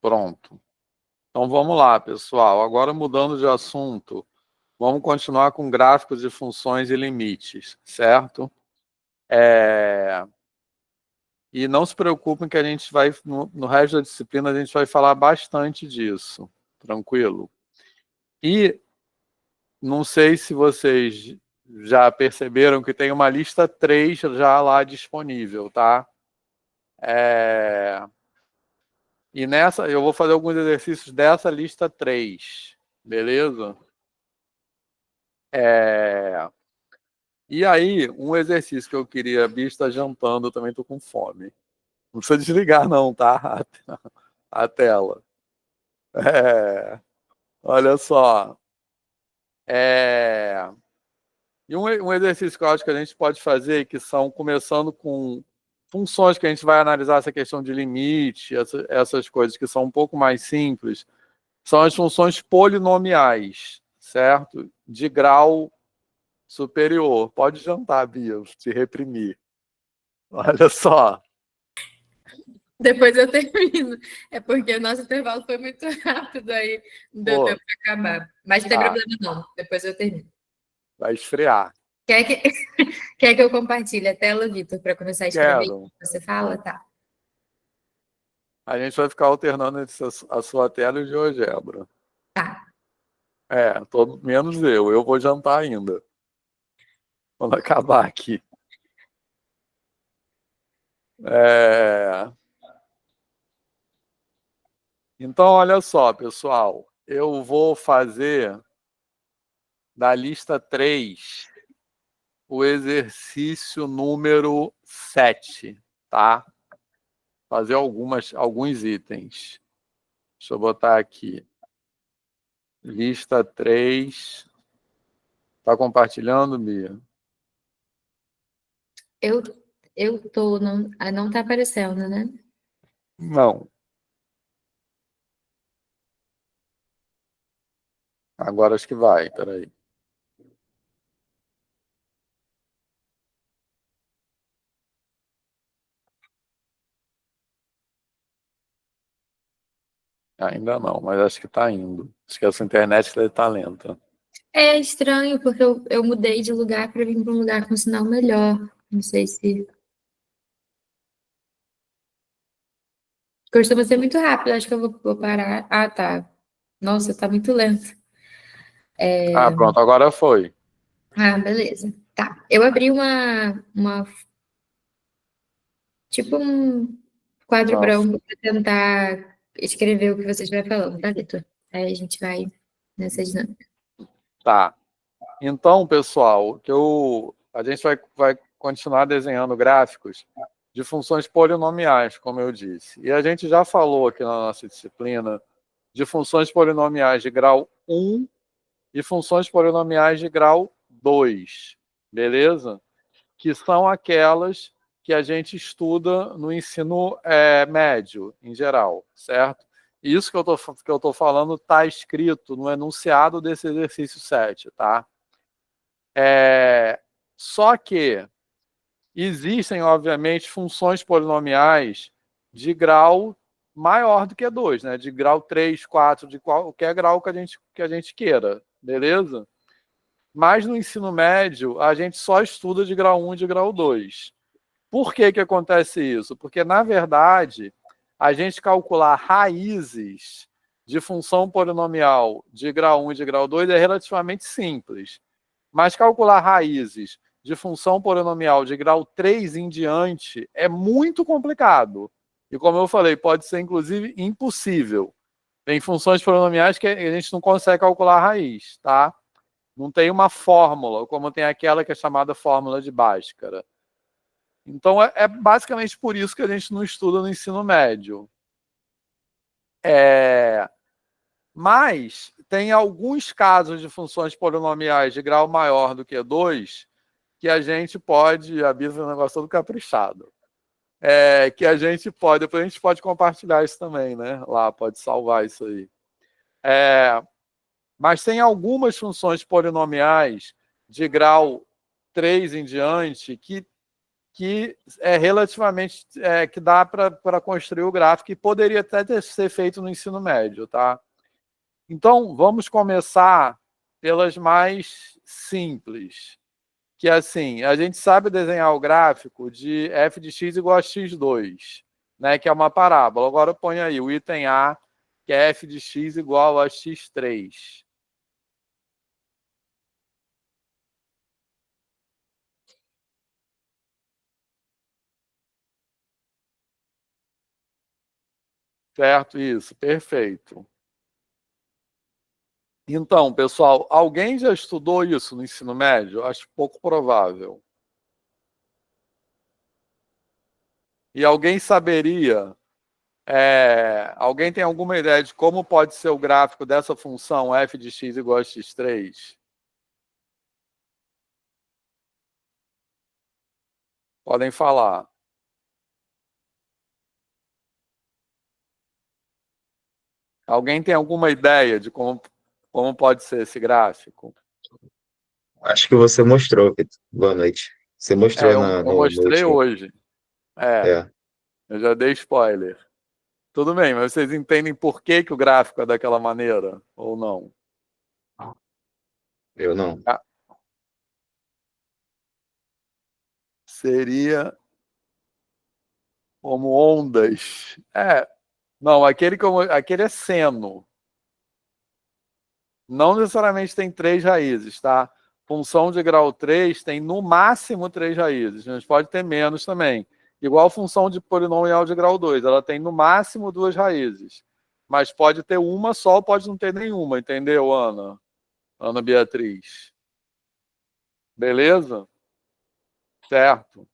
Pronto. Então vamos lá, pessoal. Agora mudando de assunto, vamos continuar com gráficos de funções e limites, certo? E não se preocupem que a gente vai, no resto da disciplina, a gente vai falar bastante disso, tranquilo? E não sei se vocês já perceberam que tem uma lista 3 já lá disponível, tá? E nessa, eu vou fazer alguns exercícios dessa lista 3, beleza? E aí, um exercício que eu queria... A Bia está jantando, eu também estou com fome. Não precisa desligar não, tá? A tela. Olha só. E um exercício que eu acho que a gente pode fazer, que são começando com funções que a gente vai analisar essa questão de limite, essas coisas que são um pouco mais simples, são as funções polinomiais, certo? De grau superior. Pode jantar, Bia, se reprimir. Olha só. Depois eu termino. É porque o nosso intervalo foi muito rápido, aí não deu Pô, tempo para acabar. Mas não tem tá, problema, não. Depois eu termino. vai esfriar. Quer que, quer que eu compartilhe a tela, Vitor, para começar a escrever? Quero. Você fala? Tá. A gente vai ficar alternando entre a sua tela e o de GeoGebra. Tá. Menos eu. Eu vou jantar ainda. Quando acabar aqui. Então, olha só, pessoal. Eu vou fazer da lista 3 o exercício número 7, tá? Fazer alguns itens. Deixa eu botar aqui. Lista 3. Tá compartilhando, Bia? Eu tô, não tá aparecendo, né? Não. Agora acho que vai, peraí. Ainda não, mas acho que está indo. Acho que essa internet deve estar lenta. É estranho, porque eu mudei de lugar para vir para um lugar com sinal melhor. Não sei se. Costuma ser muito rápido, acho que eu vou parar. Ah, tá. Nossa, tá muito lento. Pronto, agora foi. Ah, beleza. Tá. Eu abri tipo um quadro Nossa, branco para tentar escrever o que você estiver falando, tá, Vitor? Aí a gente vai nessa dinâmica. tá. Então, pessoal, a gente vai continuar desenhando gráficos de funções polinomiais, como eu disse. E a gente já falou aqui na nossa disciplina de funções polinomiais de grau 1 e funções polinomiais de grau 2, beleza? Que são aquelas que a gente estuda no ensino médio, em geral, certo? Isso que eu tô falando está escrito no enunciado desse exercício 7, tá? Só que existem, obviamente, funções polinomiais de grau maior do que 2, né? De grau 3, 4, de qualquer grau que a gente queira, beleza? Mas no ensino médio, a gente só estuda de grau 1 e de grau 2. Por que acontece isso? Porque, na verdade, a gente calcular raízes de função polinomial de grau 1 e de grau 2 é relativamente simples. Mas calcular raízes de função polinomial de grau 3 em diante é muito complicado. E, como eu falei, pode ser, inclusive, impossível. Tem funções polinomiais que a gente não consegue calcular a raiz, tá? Não tem uma fórmula, como tem aquela que é chamada fórmula de Bhaskara. Então, é basicamente por isso que a gente não estuda no ensino médio. Mas tem alguns casos de funções polinomiais de grau maior do que 2 que a gente pode... A Bia é um negócio todo caprichado. Que a gente pode... Depois a gente pode compartilhar isso também, né? Lá, pode salvar isso aí. Mas tem algumas funções polinomiais de grau 3 em diante que que é relativamente que dá para construir o gráfico e poderia até ser feito no ensino médio, tá? Então, vamos começar pelas mais simples, que é assim, a gente sabe desenhar o gráfico de f de x igual a x2, né, que é uma parábola. Agora põe aí o item A, que é f de x igual a x3. Certo? Isso, perfeito. Então, pessoal, alguém já estudou isso no ensino médio? Acho pouco provável. E alguém saberia, alguém tem alguma ideia de como pode ser o gráfico dessa função f de x igual a x3? Podem falar. Alguém tem alguma ideia de como pode ser esse gráfico? Acho que você mostrou, Vitor. Boa noite. Você mostrou Eu no mostrei último. hoje. É, Eu já dei spoiler. Tudo bem, mas vocês entendem por que o gráfico é daquela maneira ou não? eu não. Ah, seria como ondas. Não, aquele é seno. Não necessariamente tem 3 raízes, tá? Função de grau 3 tem no máximo 3 raízes, mas pode ter menos também. Igual função de polinomial de grau 2, ela tem no máximo 2 raízes. Mas pode ter uma só, ou pode não ter nenhuma, entendeu, Ana? Ana Beatriz. Beleza? Certo.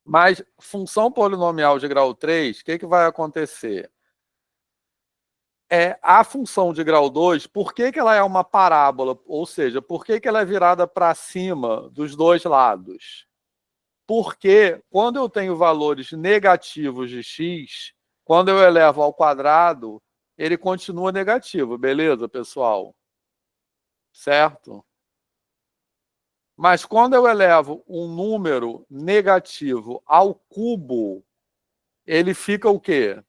Mas função polinomial de grau 3, o que vai acontecer? A função de grau 2, por que ela é uma parábola? Ou seja, por que ela é virada para cima dos dois lados? Porque quando eu tenho valores negativos de x, quando eu elevo ao quadrado, ele continua negativo, beleza, pessoal? Certo? Mas quando eu elevo um número negativo ao cubo, ele fica o quê?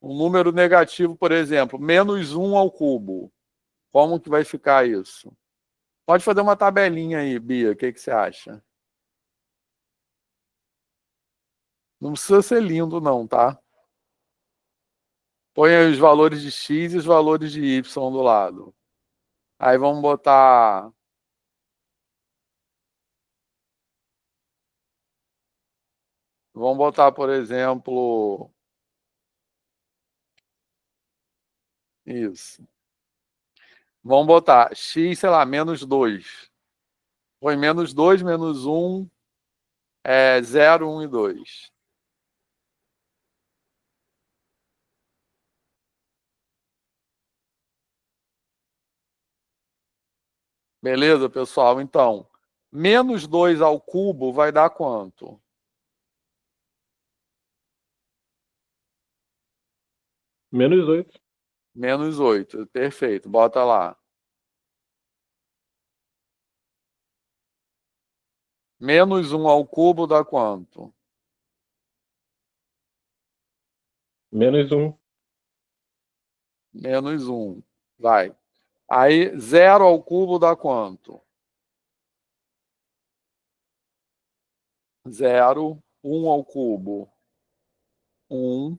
Um número negativo, por exemplo, -1 ao cubo. Como que vai ficar isso? Pode fazer uma tabelinha aí, Bia, o que você acha? Não precisa ser lindo, não, tá? Põe aí os valores de x e os valores de y do lado. Aí vamos botar. Vamos botar, por exemplo. Isso. Vamos botar x, sei lá, -2. Põe -2, -1, 0, 1 e 2. Beleza, pessoal? Então, -2 ao cubo vai dar quanto? -8. -8. Perfeito. Bota lá. -1 ao cubo dá quanto? -1. -1. Vai. Aí, 0 ao cubo dá quanto? 0. 1 ao cubo. 1.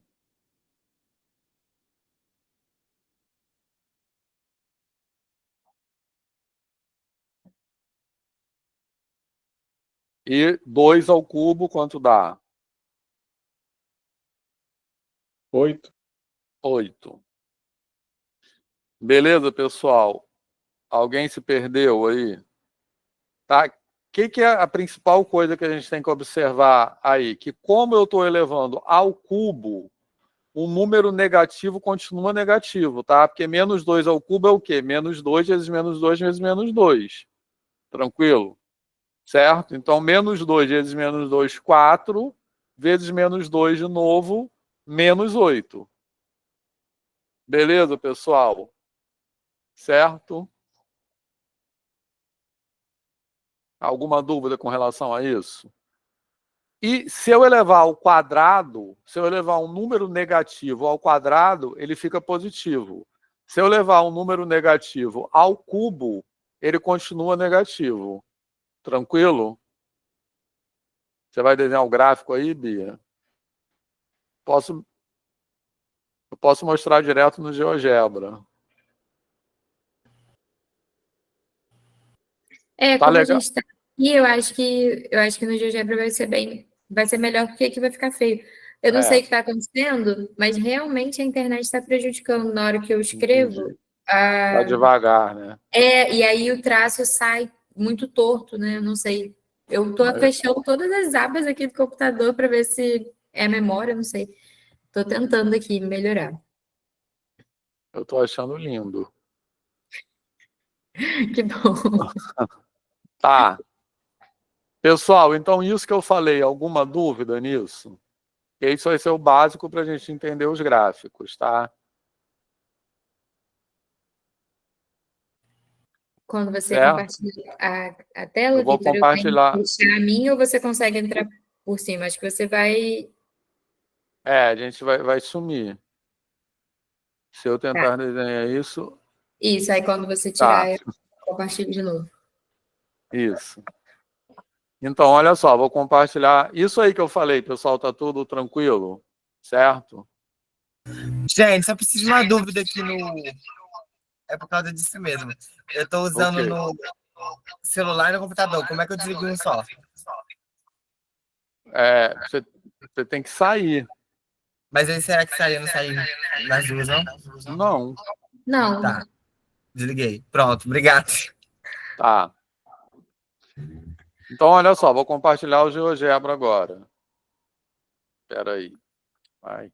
E 2 ao cubo, quanto dá? 8. 8. Beleza, pessoal? Alguém se perdeu aí? Tá? O que é a principal coisa que a gente tem que observar aí? Que como eu estou elevando ao cubo, o número negativo continua negativo, tá? Porque -2 ao cubo é o quê? -2 vezes -2 vezes -2. Tranquilo? Certo? Então, -2 vezes -2, 4, vezes -2 de novo, -8. Beleza, pessoal? Certo? Alguma dúvida com relação a isso? E se eu elevar ao quadrado, se eu elevar um número negativo ao quadrado, ele fica positivo. Se eu levar um número negativo ao cubo, ele continua negativo. Tranquilo? Você vai desenhar o gráfico aí, Bia? Eu posso mostrar direto no GeoGebra. Tá Como a legal? gente está aqui, eu acho que no GeoGebra vai ser melhor, porque aqui vai ficar feio. Eu não sei o que está acontecendo, mas realmente a internet está prejudicando na hora que eu escrevo. Entendi. Tá devagar, né? E aí o traço sai muito torto, né? Eu não sei. Eu tô fechando todas as abas aqui do computador para ver se é a memória, não sei. Tô tentando aqui melhorar. Eu tô achando lindo. Que bom. Tá. Pessoal, então isso que eu falei, alguma dúvida nisso? E isso vai ser o básico para a gente entender os gráficos, tá? Quando você Certo? compartilha a tela, Eu vou Vitor, eu tenho que compartilhar. puxar a minha ou você consegue entrar por cima? Acho que você vai. A gente vai sumir. Se eu Tá. tentar desenhar isso. Isso, aí quando você Tá. tirar, eu compartilho de novo. Isso. Então, olha só, vou compartilhar. Isso aí que eu falei, pessoal, tá tudo tranquilo? Certo? Gente, só preciso de uma dúvida aqui no. É por causa disso mesmo. Eu tô usando Ok. no celular e no computador. Como é que eu desligo um só? Você tem que sair. Mas aí será que sair não sair nas duas, não? Não. Não. Tá. Desliguei. Pronto, obrigado. Tá. Então, olha só, vou compartilhar o GeoGebra agora. Espera aí. Vai.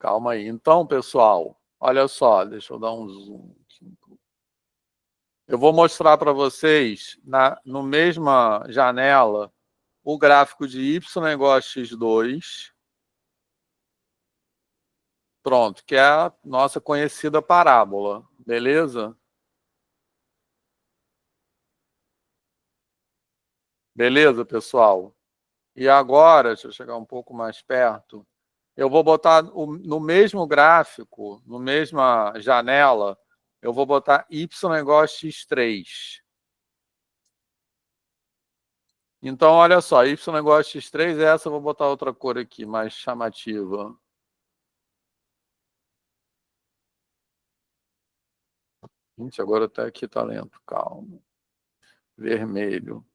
Calma aí. Então, pessoal, olha só, deixa eu dar um zoom aqui. Eu vou mostrar para vocês, no mesma janela, o gráfico de y igual a x2. Pronto, que é a nossa conhecida parábola. Beleza? Beleza, pessoal? E agora, deixa eu chegar um pouco mais perto, eu vou botar no mesmo gráfico, na mesma janela, eu vou botar y igual a x3. Então, olha só, y igual a x3 é essa, eu vou botar outra cor aqui, mais chamativa. Gente, agora até aqui tá lento, calma. Vermelho.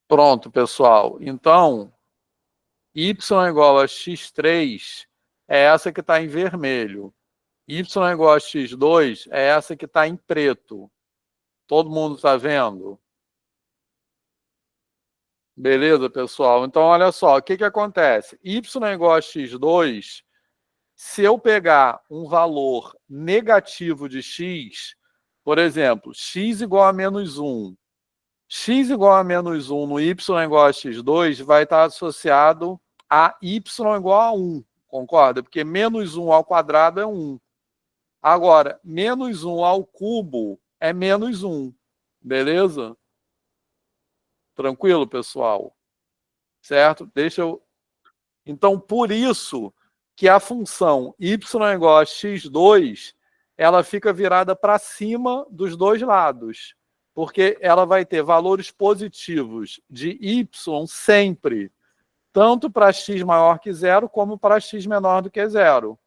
Pronto, pessoal. Então, y igual a x3 é essa que está em vermelho. Y igual a x2 é essa que está em preto. Todo mundo está vendo? Beleza, pessoal? Então, olha só, o que acontece? Y igual a x2, se eu pegar um valor negativo de x, por exemplo, x igual a -1, x igual a -1 no y igual a x2 vai estar associado a y igual a 1, concorda? Porque -1 ao quadrado é 1. Agora, -1 ao cubo é -1, beleza? Tranquilo, pessoal? Certo? Então, por isso que a função y igual a x2, ela fica virada para cima dos dois lados, porque ela vai ter valores positivos de y sempre, tanto para x maior que zero, como para x menor do que zero.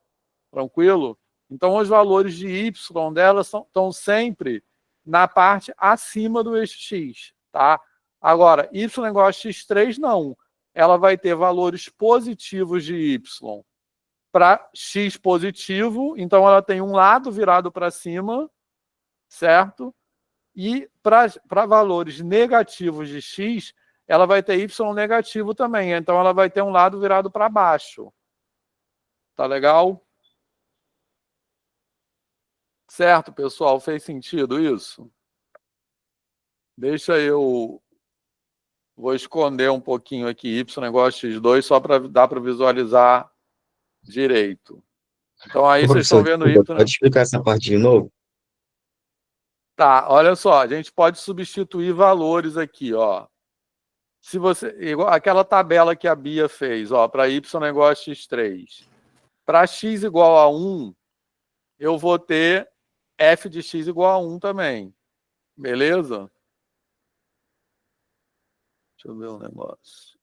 Tranquilo? Então, os valores de y dela estão sempre na parte acima do eixo x, tá? Agora, y igual a x3, não. Ela vai ter valores positivos de y para x positivo, então ela tem um lado virado para cima, certo? E para valores negativos de x, ela vai ter y negativo também, então ela vai ter um lado virado para baixo. Tá legal? Certo, pessoal? Fez sentido isso? Deixa eu... Vou esconder um pouquinho aqui y igual a x2 só para dar para visualizar direito. Então aí Ô, vocês estão professor, vendo desculpa, y, né? pode explicar essa parte de novo? Tá, olha só, a gente pode substituir valores aqui, ó. Se você, igual aquela tabela que a Bia fez, ó, para y igual a x3. Para x igual a 1, eu vou ter f de x igual a 1 também. Beleza? Deixa eu ver um negócio.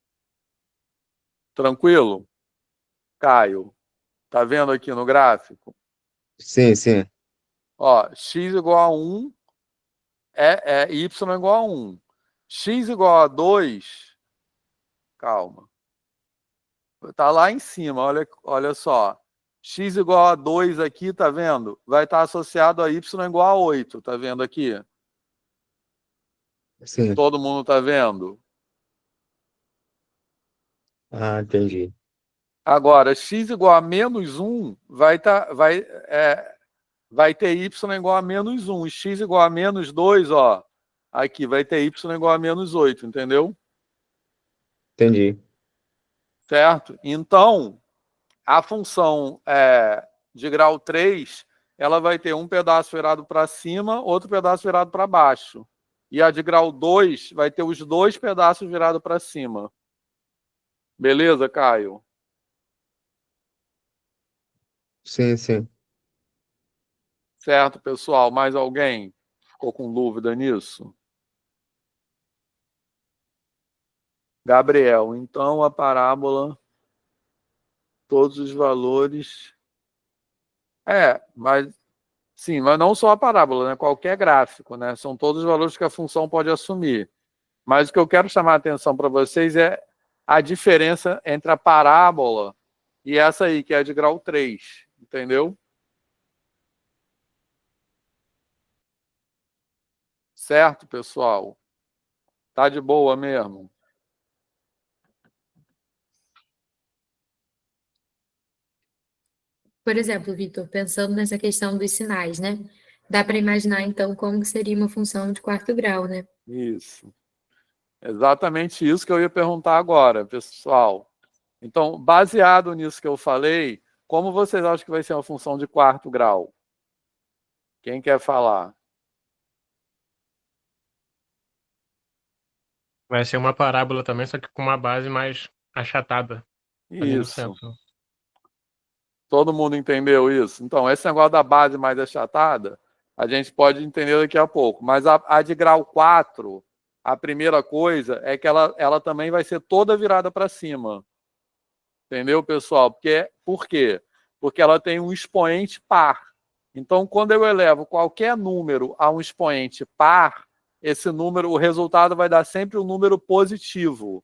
Tranquilo? Caio, tá vendo aqui no gráfico? Sim, sim. Ó, x igual a 1 y igual a 1. X igual a 2, calma. Tá lá em cima, olha só. X igual a 2 aqui, tá vendo? Vai estar associado a y igual a 8, tá vendo aqui? Sim. Todo mundo tá vendo? Ah, entendi. Agora, x igual a menos 1 vai ter y igual a menos 1. E x igual a menos 2, ó. Aqui vai ter y igual a menos 8, entendeu? Entendi. Certo? Então, a função de grau 3, ela vai ter um pedaço virado para cima, outro pedaço virado para baixo. E a de grau 2 vai ter os dois pedaços virados para cima. Beleza, Caio? Sim, sim. Certo, pessoal? Mais alguém ficou com dúvida nisso? Gabriel, então a parábola, todos os valores... mas sim, mas não só a parábola, né? Qualquer gráfico, né? São todos os valores que a função pode assumir. Mas o que eu quero chamar a atenção para vocês é a diferença entre a parábola e essa aí, que é a de grau 3. Entendeu? Certo, pessoal? Tá de boa mesmo? Por exemplo, Vitor, pensando nessa questão dos sinais, né? Dá para imaginar, então, como que seria uma função de quarto grau, né? Isso. Exatamente isso que eu ia perguntar agora, pessoal. Então, baseado nisso que eu falei, como vocês acham que vai ser uma função de quarto grau? Quem quer falar? Vai ser uma parábola também, só que com uma base mais achatada ali no Isso. centro. Todo mundo entendeu isso? Então, esse negócio da base mais achatada, a gente pode entender daqui a pouco. Mas a de grau 4, a primeira coisa é que ela também vai ser toda virada para cima. Entendeu, pessoal? Por quê? Porque ela tem um expoente par. Então, quando eu elevo qualquer número a um expoente par, esse número, o resultado vai dar sempre um número positivo.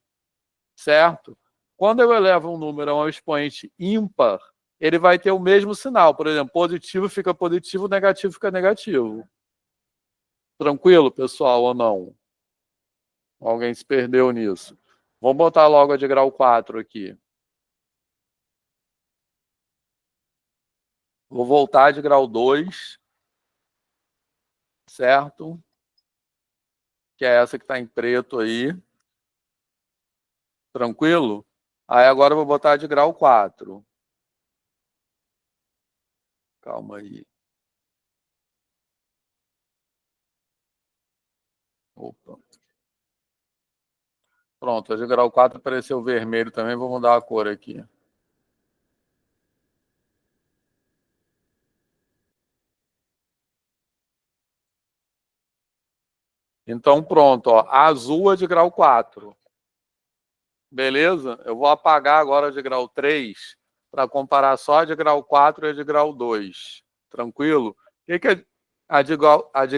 Certo? Quando eu elevo um número a um expoente ímpar, ele vai ter o mesmo sinal. Por exemplo, positivo fica positivo, negativo fica negativo. Tranquilo, pessoal, ou não? Alguém se perdeu nisso? Vamos botar logo a de grau 4 aqui. Vou voltar de grau 2. Certo? Que é essa que está em preto aí. Tranquilo? Aí agora eu vou botar de grau 4. Calma aí. Opa. Pronto, a de grau 4 apareceu vermelho também. Vou mudar a cor aqui. Então, pronto. Ó, a azul é de grau 4. Beleza? Eu vou apagar agora a de grau 3 para comparar só a de grau 4 e a de grau 2. Tranquilo? O que a de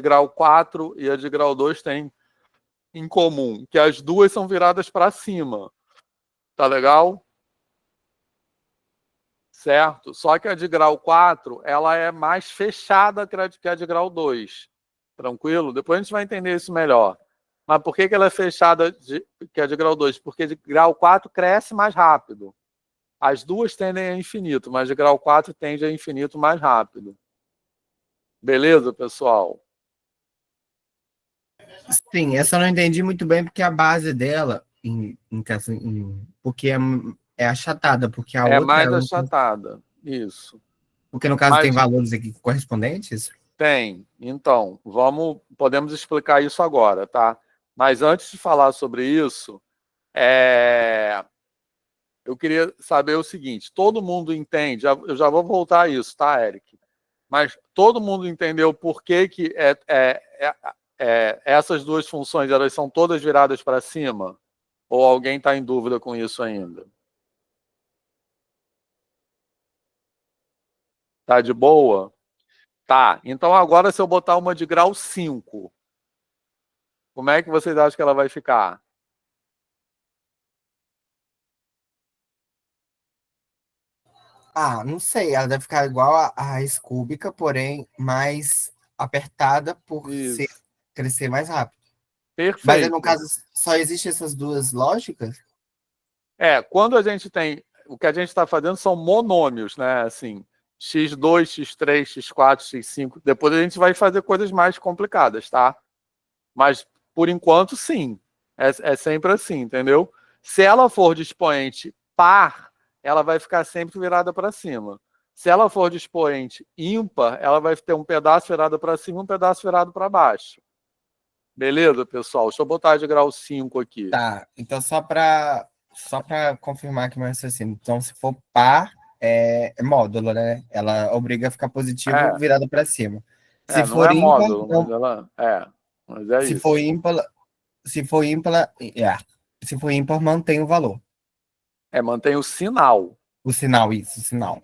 grau 4 e a de grau 2 têm em comum? Que as duas são viradas para cima. Tá legal? Certo? Só que a de grau 4, ela é mais fechada que a de grau 2. Tranquilo? Depois a gente vai entender isso melhor. Mas por que ela é fechada que a de grau 2? Porque de grau 4 cresce mais rápido. As duas tendem a infinito, mas de grau 4 tende a infinito mais rápido. Beleza, pessoal? Sim, essa eu não entendi muito bem porque a base dela, porque é achatada, porque a É outra, mais achatada. Isso. porque no caso tem Mas valores aqui correspondentes. tem. Então, podemos explicar isso agora, tá? Mas antes de falar sobre isso, eu queria saber o seguinte: todo mundo entende? Eu já vou voltar a isso, tá, Eric? Mas todo mundo entendeu por que essas duas funções elas são todas viradas para cima? Ou alguém está em dúvida com isso ainda? Tá de boa? Tá. Então agora se eu botar uma de grau 5, como é que vocês acham que ela vai ficar? Ah, não sei, ela deve ficar igual a raiz cúbica, porém mais apertada por Isso. crescer mais rápido. Mas no Perfeito. caso, só existem essas duas lógicas? Quando a gente tem. O que a gente está fazendo são monômios, né? Assim, x2, x3, x4, x5. Depois a gente vai fazer coisas mais complicadas, tá? Mas, por enquanto, sim. É sempre assim, entendeu? Se ela for de expoente par, ela vai ficar sempre virada para cima. Se ela for de expoente ímpar, ela vai ter um pedaço virado para cima e um pedaço virado para baixo. Beleza, pessoal? Deixa eu botar de grau 5 aqui. Tá, então só para confirmar aqui meu raciocínio. Então, se for par, é módulo, né? Ela obriga a ficar positivo É, virada para cima. Se não for é ímpar, módulo, mas então, ela. Mas é se for isso. ímpar, se for ímpar, se for ímpar, mantém o valor. Mantém o sinal, O sinal, isso, o sinal.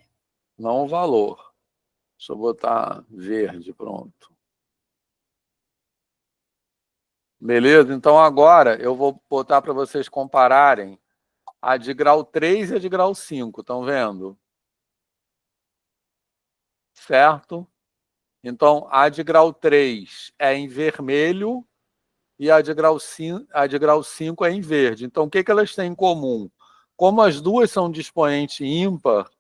não o valor. Deixa eu botar verde, pronto. Beleza? Então agora eu vou botar para vocês compararem a de grau 3 e a de grau 5, estão vendo? Certo? Então a de grau 3 é em vermelho e a de grau 5 é em verde. Então o que elas têm em comum? Como as duas são de expoente ímpar,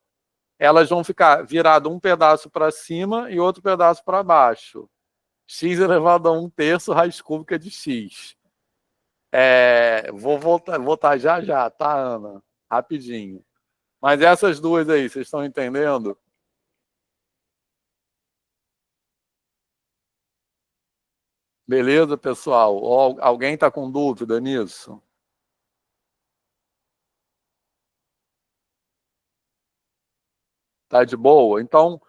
elas vão ficar virado um pedaço para cima e outro pedaço para baixo. X elevado a 1/3 raiz cúbica de x. Vou voltar já já, tá, Ana? Rapidinho. Mas essas duas aí, vocês estão entendendo? Beleza, pessoal? Ou alguém está com dúvida nisso? Tá de boa? Então,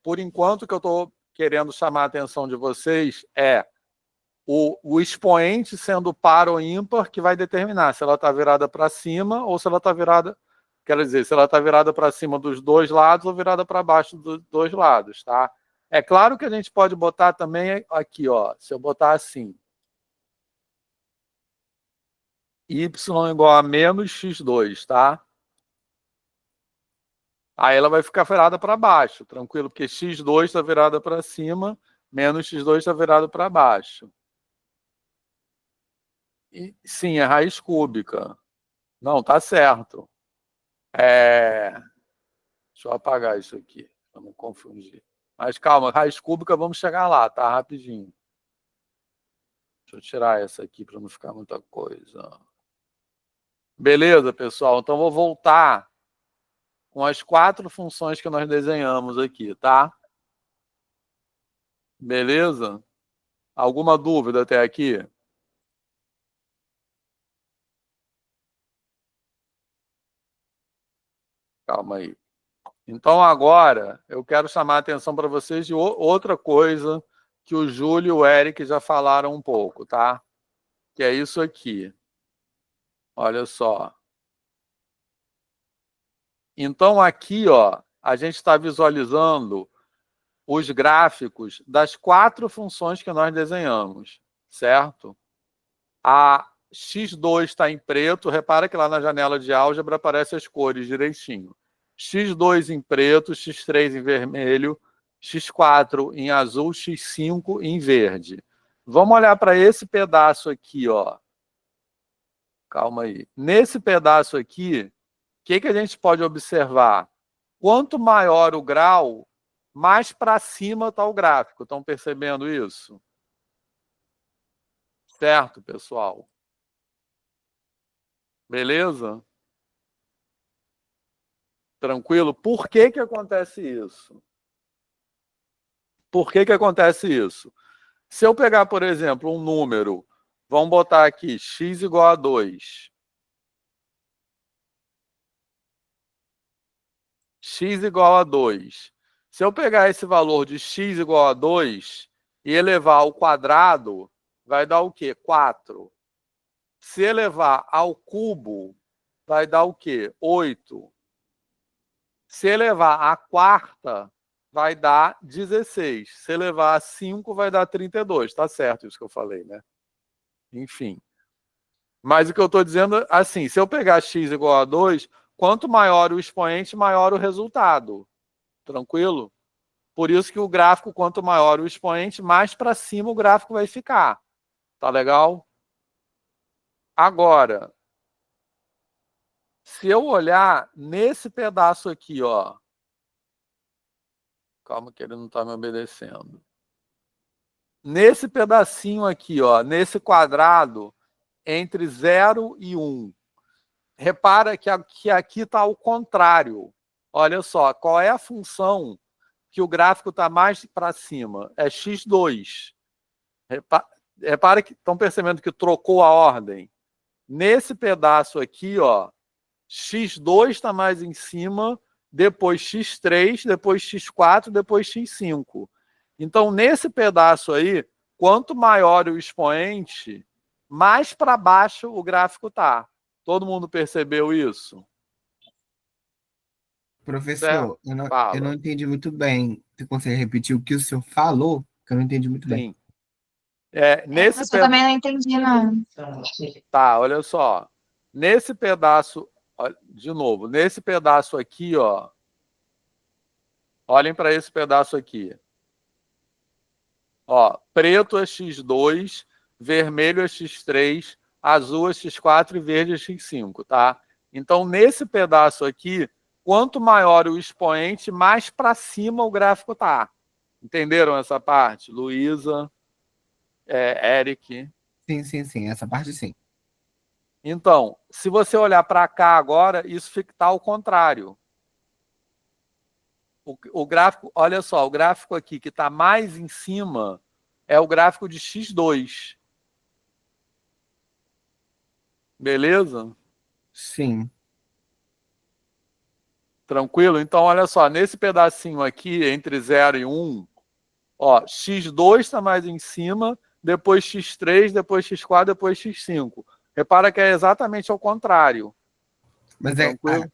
por enquanto, o que eu estou querendo chamar a atenção de vocês é o expoente sendo par ou ímpar que vai determinar se ela está virada para cima ou se ela está virada. Quer dizer, se ela está virada para cima dos dois lados ou virada para baixo dos dois lados, tá? É claro que a gente pode botar também aqui, ó. Se eu botar assim, y igual a menos x2, tá? Aí ela vai ficar virada para baixo, tranquilo, porque x2 está virada para cima, menos x2 está virado para baixo. E, sim, é raiz cúbica. Não, tá certo. Deixa eu apagar isso aqui, para não confundir. Mas calma, raiz cúbica, vamos chegar lá, tá? Rapidinho. Deixa eu tirar essa aqui para não ficar muita coisa. Beleza, pessoal? Então vou voltar com as 4 funções que nós desenhamos aqui, tá? Beleza? Alguma dúvida até aqui? Calma aí. Então agora eu quero chamar a atenção para vocês de outra coisa que o Júlio e o Eric já falaram um pouco, tá? Que é isso aqui. Olha só. Então aqui, ó, a gente está visualizando os gráficos das 4 funções que nós desenhamos, certo? A x2 está em preto, repara que lá na janela de álgebra aparecem as cores direitinho. x2 em preto, x3 em vermelho, x4 em azul, x5 em verde. Vamos olhar para esse pedaço aqui, ó. Calma aí. Nesse pedaço aqui, o que a gente pode observar? Quanto maior o grau, mais para cima está o gráfico. Estão percebendo isso? Certo, pessoal? Beleza? Tranquilo? Por que que acontece isso? Por que que acontece isso? Se eu pegar, por exemplo, um número, vamos botar aqui x igual a 2. X igual a 2. Se eu pegar esse valor de x igual a 2 e elevar ao quadrado, vai dar o quê? 4. Se elevar ao cubo, vai dar o quê? 8. Se elevar à quarta, vai dar 16. Se elevar a 5, vai dar 32. Tá certo isso que eu falei, né? Enfim. Mas o que eu estou dizendo, assim, se eu pegar x igual a 2, quanto maior o expoente, maior o resultado. Tranquilo? Por isso que o gráfico, quanto maior o expoente, mais para cima o gráfico vai ficar. Tá legal? Agora, se eu olhar nesse pedaço aqui, ó. Calma que ele não está me obedecendo. Nesse pedacinho aqui, ó, nesse quadrado, entre 0 e 1. Repara que aqui está ao contrário. Olha só, qual é a função que o gráfico está mais para cima? É x2. Repara que estão percebendo que trocou a ordem. Nesse pedaço aqui, ó, x2 está mais em cima, depois x3, depois x4, depois x5. Então, nesse pedaço aí, quanto maior o expoente, mais para baixo o gráfico está. Todo mundo percebeu isso? Professor, eu não entendi muito bem. Você consegue repetir o que o senhor falou? Que eu não entendi muito bem. Sim. Nesse Eu também não entendi, não. Tá, olha só. Nesse pedaço, de novo, nesse pedaço aqui, ó. Olhem para esse pedaço aqui. Ó, preto é x2, vermelho é x3, azul é x4 e verde é x5, tá? Então, nesse pedaço aqui, quanto maior o expoente, mais para cima o gráfico tá. Entenderam essa parte? Luísa, Eric. Sim, essa parte sim. Então, se você olhar para cá agora, isso fica ao contrário. O gráfico, olha só, o gráfico aqui que está mais em cima é o gráfico de x2. Beleza? Sim. Tranquilo? Então, olha só, nesse pedacinho aqui, entre 0 e 1, ó, x2 está mais em cima, depois x3, depois x4, depois x5. Repara que é exatamente ao contrário. Mas Tranquilo?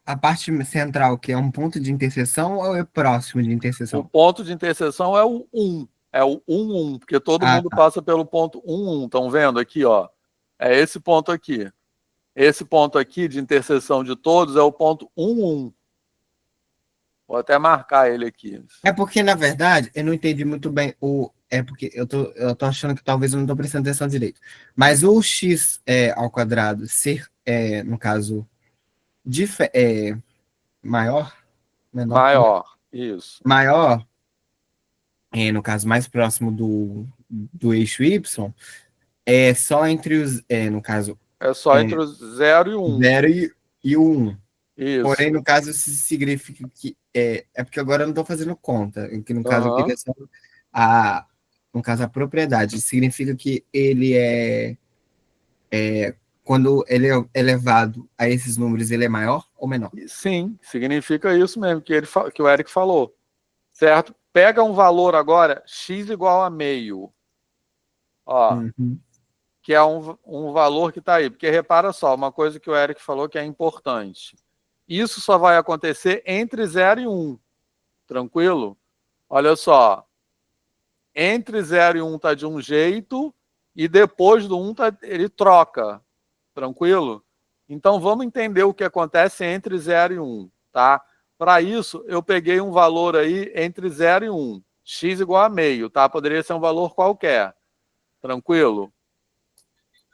a parte central, que é um ponto de interseção ou é próximo de O interseção? ponto de interseção é o 1. É o 1, 1, porque todo mundo tá. passa pelo ponto 1, 1. Estão vendo aqui, ó? É esse ponto aqui. Esse ponto aqui de interseção de todos é o ponto 1, 1. Vou até marcar ele aqui. É porque, na verdade, eu não entendi muito bem É porque eu tô achando que talvez eu não estou prestando atenção direito. Mas o x ao quadrado ser, no caso, maior, menor, Maior, isso. maior, no caso, mais próximo do eixo y, é só entre os, no caso, É só entre o 0 e o 1. 0 e o 1. Isso. Porém, no caso, isso significa que. É porque agora eu não estou fazendo conta. Que no caso, eu queria só no caso, a propriedade. Significa que ele quando ele é elevado a esses números, ele é maior ou menor? Sim, significa isso mesmo que o Eric falou. Certo? Pega um valor agora, x igual a meio. Ó, que é um valor que está aí. Porque repara só, uma coisa que o Eric falou que é importante. Isso só vai acontecer entre 0 e 1. Tranquilo? Olha só. Entre 0 e 1 está de um jeito e depois do 1 ele troca. Tranquilo? Então vamos entender o que acontece entre 0 e 1. Tá? Para isso, eu peguei um valor aí entre 0 e 1. X igual a meio. Tá? Poderia ser um valor qualquer. Tranquilo?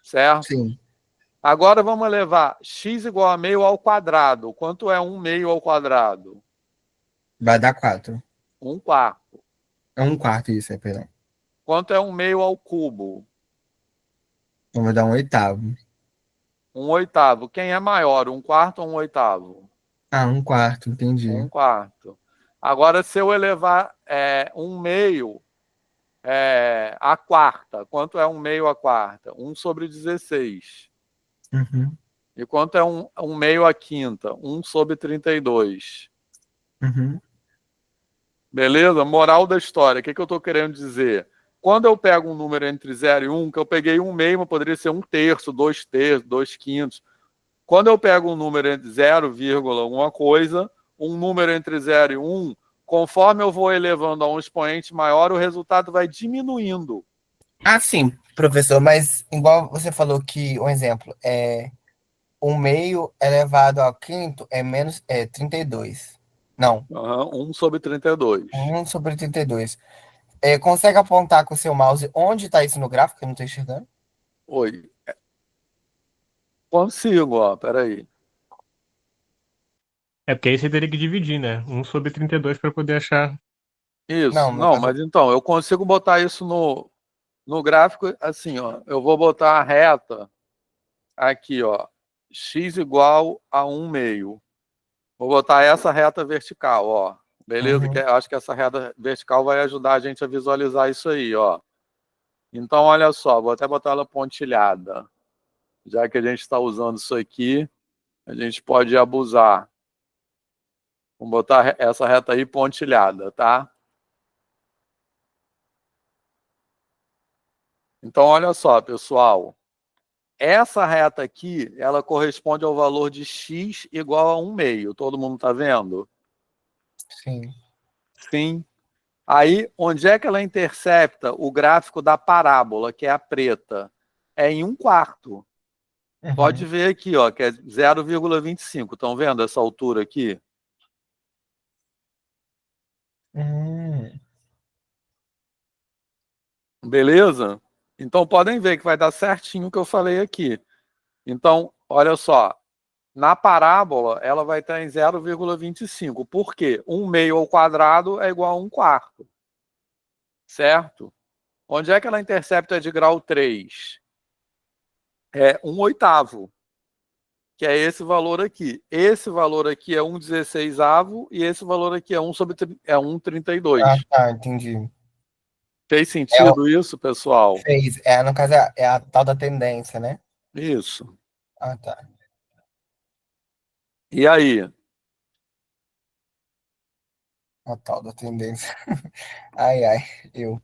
Certo? Sim. Agora vamos levar x igual a meio ao quadrado. Quanto é 1 meio ao quadrado? Vai dar 4. 1/4. É 1/4 isso, perdão. Quanto é 1/2 ao cubo? Então vai dar 1/8. 1/8. Quem é maior, 1/4 ou 1/8? Ah, 1/4, entendi. 1/4. Agora, se eu elevar 1/2 a quarta, quanto é 1/2 a quarta? 1/16. Uhum, E quanto é 1/2 a quinta? 1/32. uhum. Beleza? Moral da história. O que eu estou querendo dizer? Quando eu pego um número entre 0 e 1, que eu peguei 1/2, mas poderia ser 1/3, 2/3, 2/5. Quando eu pego um número entre 0, alguma coisa, um número entre 0 e 1, conforme eu vou elevando a um expoente maior, o resultado vai diminuindo. Ah, sim, professor, mas igual você falou que, um exemplo, 1/2 elevado ao quinto é 32. Não, 1/32. 1/32. Consegue apontar com o seu mouse onde está isso no gráfico, que eu não estou enxergando? Oi. Consigo, ó. Peraí. É porque aí você teria que dividir, né? 1/32 para poder achar. Não, Isso. no Não, caso. mas então, eu consigo botar isso no gráfico assim, ó. Eu vou botar a reta aqui, ó. X igual a 1/2. Vou botar essa reta vertical, ó. Beleza? Uhum. Acho que essa reta vertical vai ajudar a gente a visualizar isso aí, ó. Então, olha só, vou até botar ela pontilhada. Já que a gente está usando isso aqui, a gente pode abusar. Vamos botar essa reta aí pontilhada, tá? Então, olha só, pessoal. Essa reta aqui, ela corresponde ao valor de x igual a 1/2. Todo mundo está vendo? Sim. Sim. Aí, onde é que ela intercepta o gráfico da parábola, que é a preta? É em 1/4. Pode Uhum. ver aqui, ó, que é 0,25. Estão vendo essa altura aqui? Hum. Beleza? Então, podem ver que vai dar certinho o que eu falei aqui. Então, olha só. Na parábola, ela vai estar em 0,25. Por quê? 1/2 ao quadrado é igual a 1/4. Certo? Onde é que ela intercepta de grau 3? É 1/8, que é esse valor aqui. Esse valor aqui é 1/16 e esse valor aqui é 1/32. Tá, entendi. Fez É, sentido isso, pessoal? fez. No caso, é a tal da tendência, né? Isso. Ah, tá. E aí? A tal da tendência. Ai, ai, eu.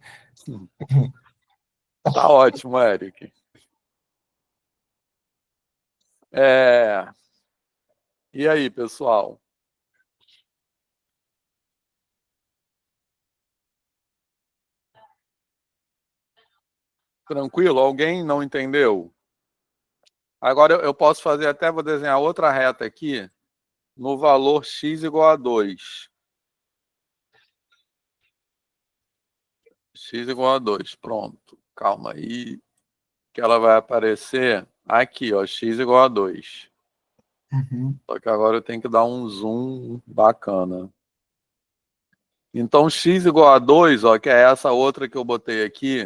Tá ótimo, Eric. E aí, pessoal? Tranquilo? Alguém não entendeu? Agora eu posso fazer até, vou desenhar outra reta aqui, no valor x igual a 2. X igual a 2, pronto. Calma aí, que ela vai aparecer aqui, ó, x igual a 2. Uhum. Só que agora eu tenho que dar um zoom bacana. Então, x igual a 2, ó, que é essa outra que eu botei aqui.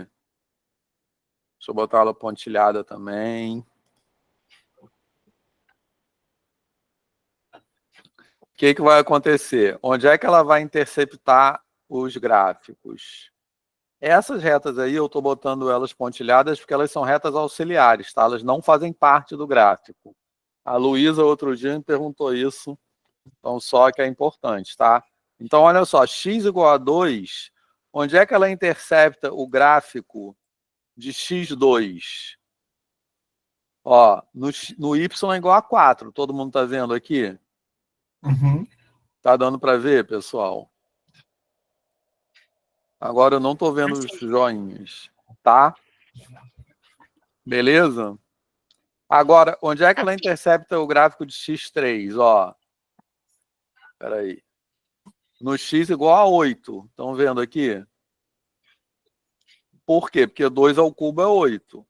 Deixa eu botar ela pontilhada também. O que vai acontecer? Onde é que ela vai interceptar os gráficos? Essas retas aí, eu estou botando elas pontilhadas porque elas são retas auxiliares, tá? Elas não fazem parte do gráfico. A Luísa, outro dia, me perguntou isso, então só que é importante, tá? Então, olha só, x igual a 2, onde é que ela intercepta o gráfico de x2? Ó, no y é igual a 4, todo mundo está vendo aqui? Uhum. Tá dando para ver, pessoal? Agora eu não estou vendo os joinhas, tá? Beleza? Agora, onde é que ela intercepta o gráfico de x3? Ó, peraí. No x igual a 8. Estão vendo aqui? Por quê? Porque 2 ao cubo é 8.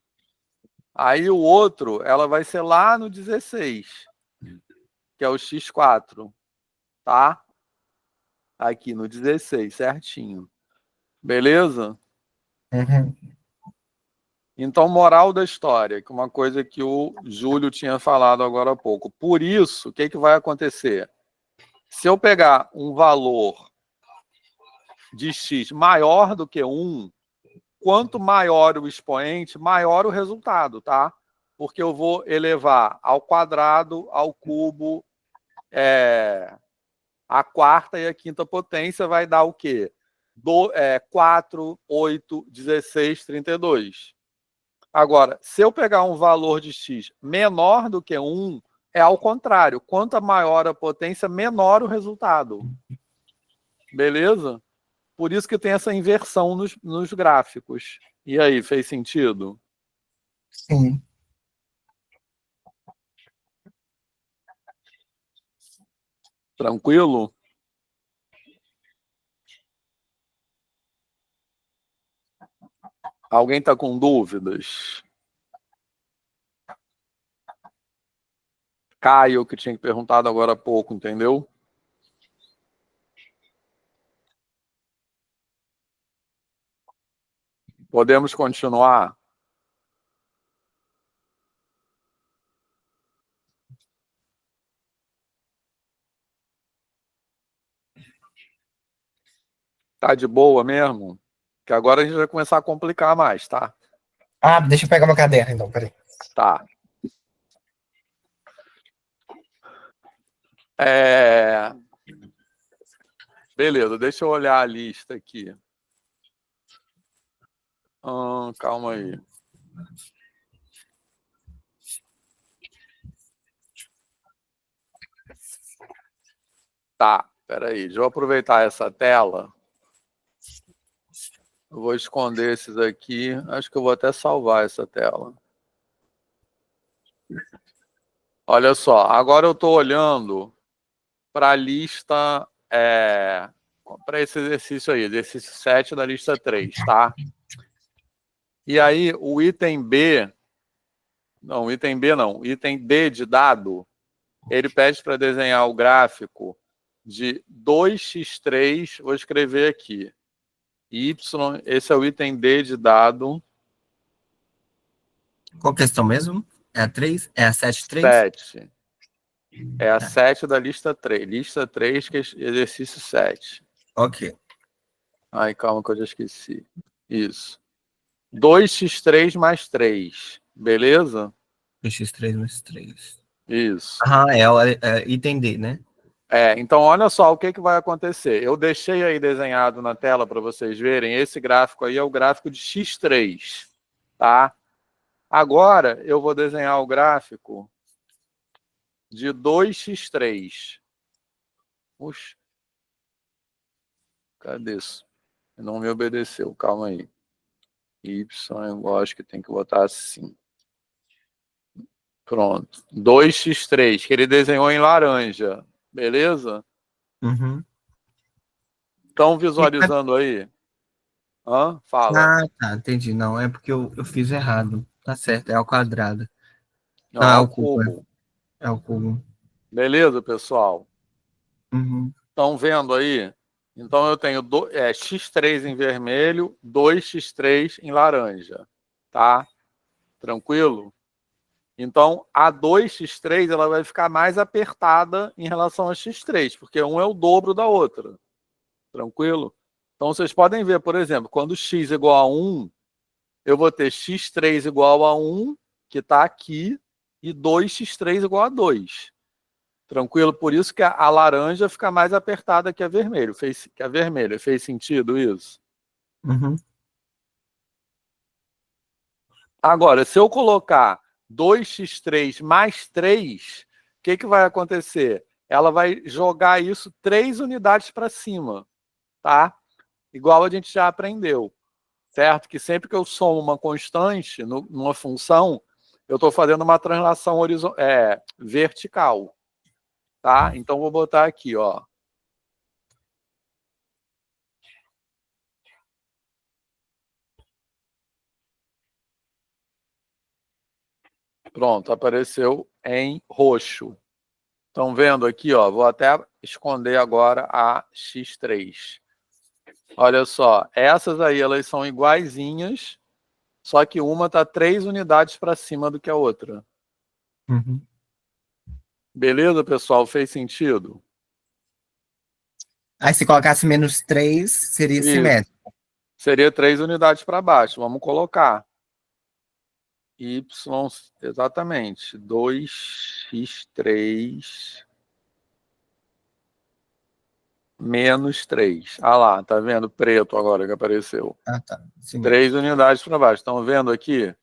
Aí o outro, ela vai ser lá no 16, que é o x4, tá? aqui no 16, certinho. Beleza? Uhum. Então, moral da história, que uma coisa que o Júlio tinha falado agora há pouco. Por isso, o que vai acontecer? Se eu pegar um valor de x maior do que 1, quanto maior o expoente, maior o resultado, tá? Porque eu vou elevar ao quadrado, ao cubo, a quarta e a quinta potência vai dar o quê? 4, 8, 16, 32. Agora, se eu pegar um valor de x menor do que 1, é ao contrário. Quanto maior a potência, menor o resultado. Beleza? Por isso que tem essa inversão nos gráficos. E aí, fez sentido? Sim. Tranquilo? Alguém está com dúvidas? Caio, que tinha perguntado agora há pouco, entendeu? Podemos continuar? Tá de boa mesmo? Que agora a gente vai começar a complicar mais, tá? Ah, deixa eu pegar uma caderno, então, peraí. Tá. Beleza, deixa eu olhar a lista aqui. Calma aí. Tá, peraí. Deixa eu aproveitar essa tela. Eu vou esconder esses aqui. Acho que eu vou até salvar essa tela. Olha só, agora eu estou olhando para a lista, para esse exercício aí, exercício 7 da lista 3, tá? E aí, o item B, não, item B não, item D de dado, ele pede para desenhar o gráfico de 2x3, vou escrever aqui, y, esse é o item D de dado. Qual questão mesmo? É a 3? É a 7.3? 7. É a 7 da lista 3. Lista 3, que é exercício 7. Ok. Ai, calma que eu já esqueci. Isso. 2x3 mais 3. Beleza? 2x3 mais 3. Isso. É item D, né? Então, olha só o que vai acontecer. Eu deixei aí desenhado na tela para vocês verem. Esse gráfico aí é o gráfico de x3. Tá? Agora, eu vou desenhar o gráfico de 2x3. Puxa. Cadê isso? Não me obedeceu. Calma aí. Y, eu acho que tem que botar assim. Pronto. 2x3, que ele desenhou em laranja. Beleza? Uhum. Estão visualizando aí? Fala. Ah, tá, entendi. Não, é porque eu fiz errado. Tá certo, é ao quadrado. Não, Não, é é o o cubo, cubo. é o cubo. Beleza, pessoal? Uhum. Estão vendo aí? Então eu tenho x3 em vermelho, 2x3 em laranja. Tá? Tranquilo? Então, a 2x3 ela vai ficar mais apertada em relação a x3, porque um é o dobro da outra. Tranquilo? Então, vocês podem ver, por exemplo, quando x igual a 1, eu vou ter x3 igual a 1, que está aqui, e 2x3 igual a 2. Tranquilo? Por isso que a laranja fica mais apertada que a vermelha. Fez sentido isso? Uhum. Agora, se eu colocar 2x3 mais 3, o que vai acontecer? Ela vai jogar isso 3 unidades para cima, tá? Igual a gente já aprendeu, certo? Que sempre que eu somo uma constante numa função, eu estou fazendo uma translação vertical, tá? Então, vou botar aqui, ó. Pronto, apareceu em roxo. Estão vendo aqui, ó? Vou até esconder agora a x3. Olha só, essas aí elas são iguaizinhas, só que uma está 3 unidades para cima do que a outra. Uhum. Beleza, pessoal? Fez sentido? Aí se colocasse menos 3, seria Isso. simétrico. Seria 3 unidades para baixo. Vamos colocar. Y, exatamente. 2x3 menos 3. Ah lá, tá vendo? Preto agora que apareceu. Ah, tá. Sim. 3 unidades para baixo. Estão vendo aqui?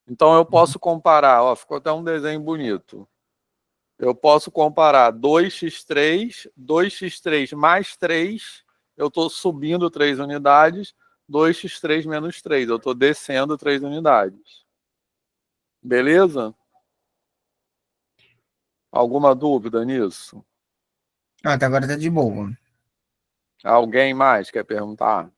Então eu posso comparar. Ó, ficou até um desenho bonito. Eu posso comparar 2x3 mais 3. Eu estou subindo 3 unidades. 2x3 menos 3. Eu estou descendo 3 unidades. Beleza? Alguma dúvida nisso? Ah, até agora tá de boa. Alguém mais quer perguntar?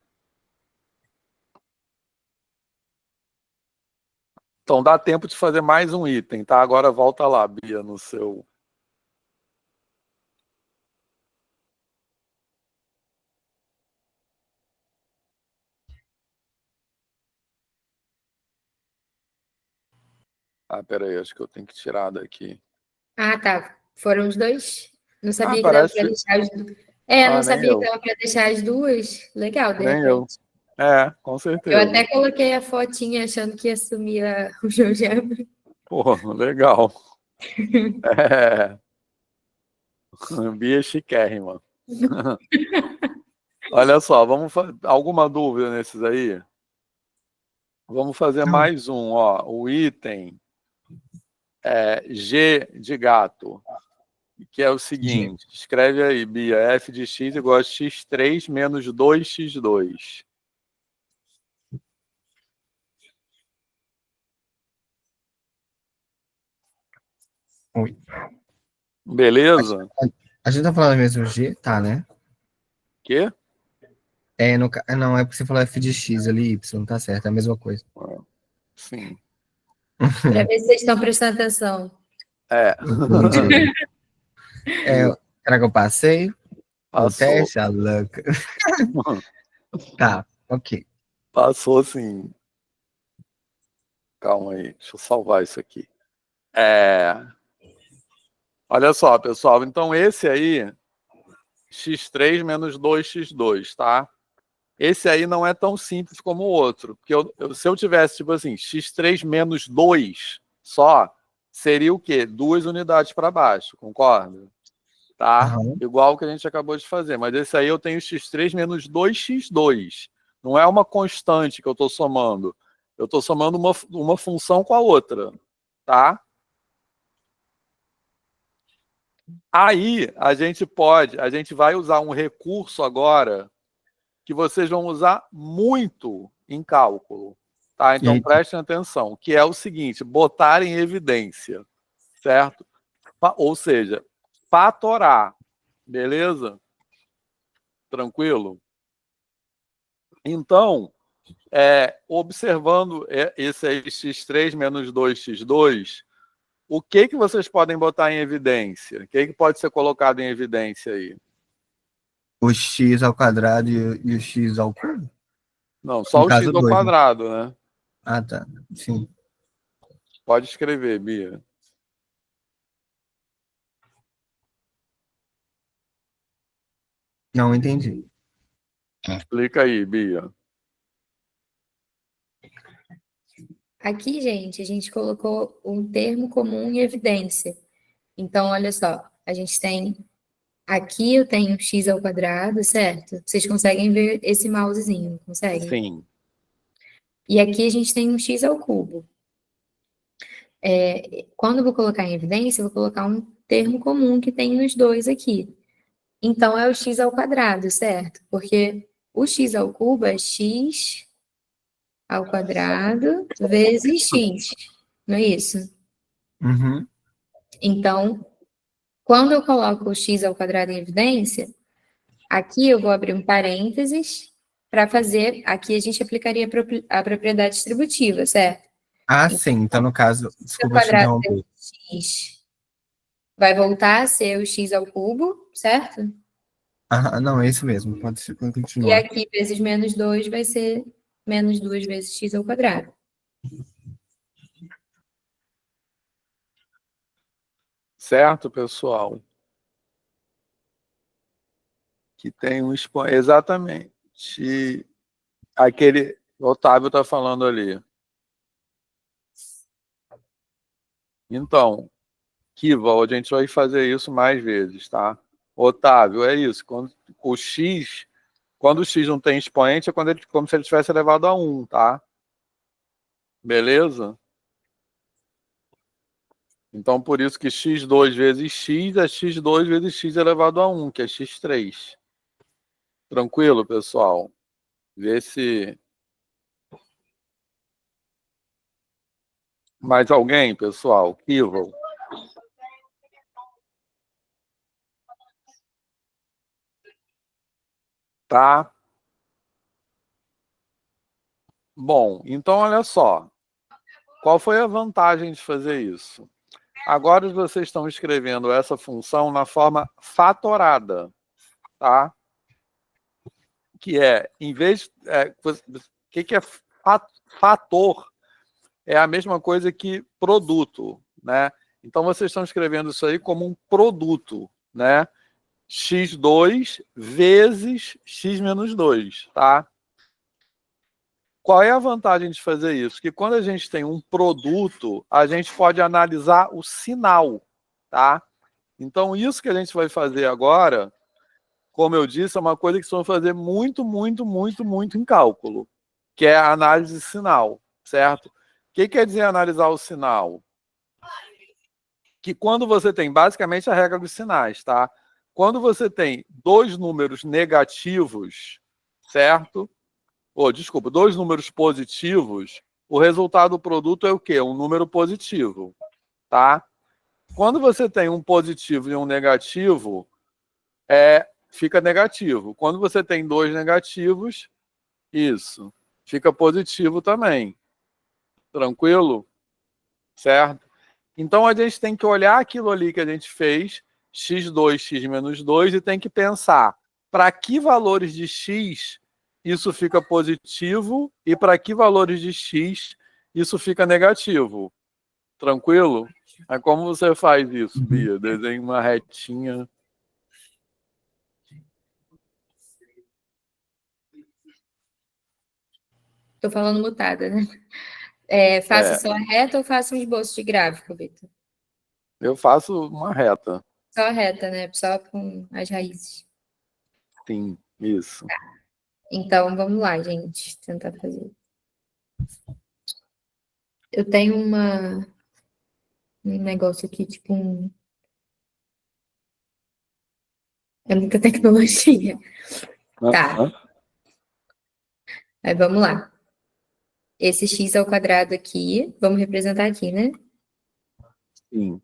Então dá tempo de fazer mais um item, tá? Agora volta lá, Bia, no seu... Ah, peraí, acho que eu tenho que tirar daqui. Ah, tá. Foram os dois? Não sabia que dava parece para que- deixar as duas. É, não nem sabia eu. que dava para deixar as duas. Legal, de Nem eu. repente. Com Eu certeza. até coloquei a fotinha achando que ia sumir o GeoGebra. Pô, legal. Bia chiquérrima. Olha só, alguma dúvida nesses aí? Vamos fazer Não. mais um, ó. O item G de gato, que é o seguinte. Escreve aí, Bia, f de x igual a x3 menos 2x2. Oi. Beleza? A gente tá falando mesmo G? Tá, né? Quê? Não, é porque você falou F de X ali, Y, tá certo, é a mesma coisa. Sim. Para ver se vocês estão prestando atenção. Entendi. Será que eu passei? O Passou. teste, a louca. Tá, ok. Passou sim. Calma aí, deixa eu salvar isso aqui. Olha só, pessoal. Então, esse aí, x3 menos 2x2, tá? Esse aí não é tão simples como o outro. Porque se eu tivesse, tipo assim, x3 menos 2 só, seria o quê? 2 unidades para baixo, concorda? Tá? Aham. Igual que a gente acabou de fazer. Mas esse aí eu tenho x3 menos 2x2. Não é uma constante que eu estou somando. Eu estou somando uma função com a outra. Tá? Aí a gente vai usar um recurso agora que vocês vão usar muito em cálculo. Tá? Então Eita. prestem atenção, que é o seguinte, botar em evidência, certo? Ou seja, fatorar, beleza? Tranquilo? Então, observando esse aí, x3 menos 2x2, o que vocês podem botar em evidência? O que pode ser colocado em evidência aí? O X ao quadrado e o X ao cubo? Não, só No o caso, x ao 2, né? quadrado, né? Ah, tá. Sim. Pode escrever, Bia. Não entendi. Explica aí, Bia. Aqui, gente, a gente colocou um termo comum em evidência. Então, olha só, a gente tem... Aqui eu tenho x ao quadrado, certo? Vocês conseguem ver esse mousezinho, não conseguem? Sim. E aqui a gente tem um x ao cubo. Quando eu vou colocar em evidência, eu vou colocar um termo comum que tem nos dois aqui. Então, é o x ao quadrado, certo? Porque o x ao cubo é x ao quadrado vezes x, não é isso? Uhum. Então, quando eu coloco o x ao quadrado em evidência, aqui eu vou abrir um parênteses para fazer... Aqui a gente aplicaria a propriedade distributiva, certo? Ah, sim. Então, no caso, X ao desculpa te quadrado interromper. vezes x vai voltar a ser o x ao cubo, certo? Ah, não, é isso mesmo. Pode ser, pode E continuar. aqui vezes menos 2 vai ser menos 2 vezes x ao quadrado. Certo, pessoal? Que tem um expoente. Exatamente. Aquele. O Otávio está falando ali. Então, Kival, a gente vai fazer isso mais vezes, tá? Otávio, é isso. Quando o x não tem expoente, é como se ele tivesse elevado a 1, tá? Beleza? Então, por isso que x2 vezes x é x2 vezes x elevado a 1, que é x3. Tranquilo, pessoal? Vê se... Mais alguém, pessoal? Kival. Tá? Bom, então olha só. Qual foi a vantagem de fazer isso? Agora vocês estão escrevendo essa função na forma fatorada, tá? Que é, em vez... o que é fator? É a mesma coisa que produto, né? Então vocês estão escrevendo isso aí como um produto, né? x2 vezes x menos 2, tá? Qual é a vantagem de fazer isso? Que quando a gente tem um produto, a gente pode analisar o sinal, tá? Então, isso que a gente vai fazer agora, como eu disse, é uma coisa que vocês vão fazer muito, muito, muito, muito em cálculo, que é a análise de sinal, certo? O que quer dizer analisar o sinal? Que quando você tem, basicamente, a regra dos sinais, tá? Quando você tem dois números negativos, certo? Desculpa, dois números positivos, o resultado do produto é o quê? Um número positivo, tá? Quando você tem um positivo e um negativo, fica negativo. Quando você tem dois negativos, isso, fica positivo também. Tranquilo? Certo? Então a gente tem que olhar aquilo ali que a gente fez, x2, x menos 2, e tem que pensar para que valores de x isso fica positivo e para que valores de x isso fica negativo. Tranquilo? Aí como você faz isso, Bia? Desenha uma retinha. Tô falando mutada, né? Faço É, só a reta ou faço um esboço de gráfico, Vitor? eu faço uma reta. Só a reta, né? Só com as raízes. Sim, isso. Então, vamos lá, gente. Tentar fazer. Eu tenho um negócio aqui, tipo É muita tecnologia. Tá, Aham, aí vamos lá. Esse x ao quadrado aqui, vamos representar aqui, né? sim.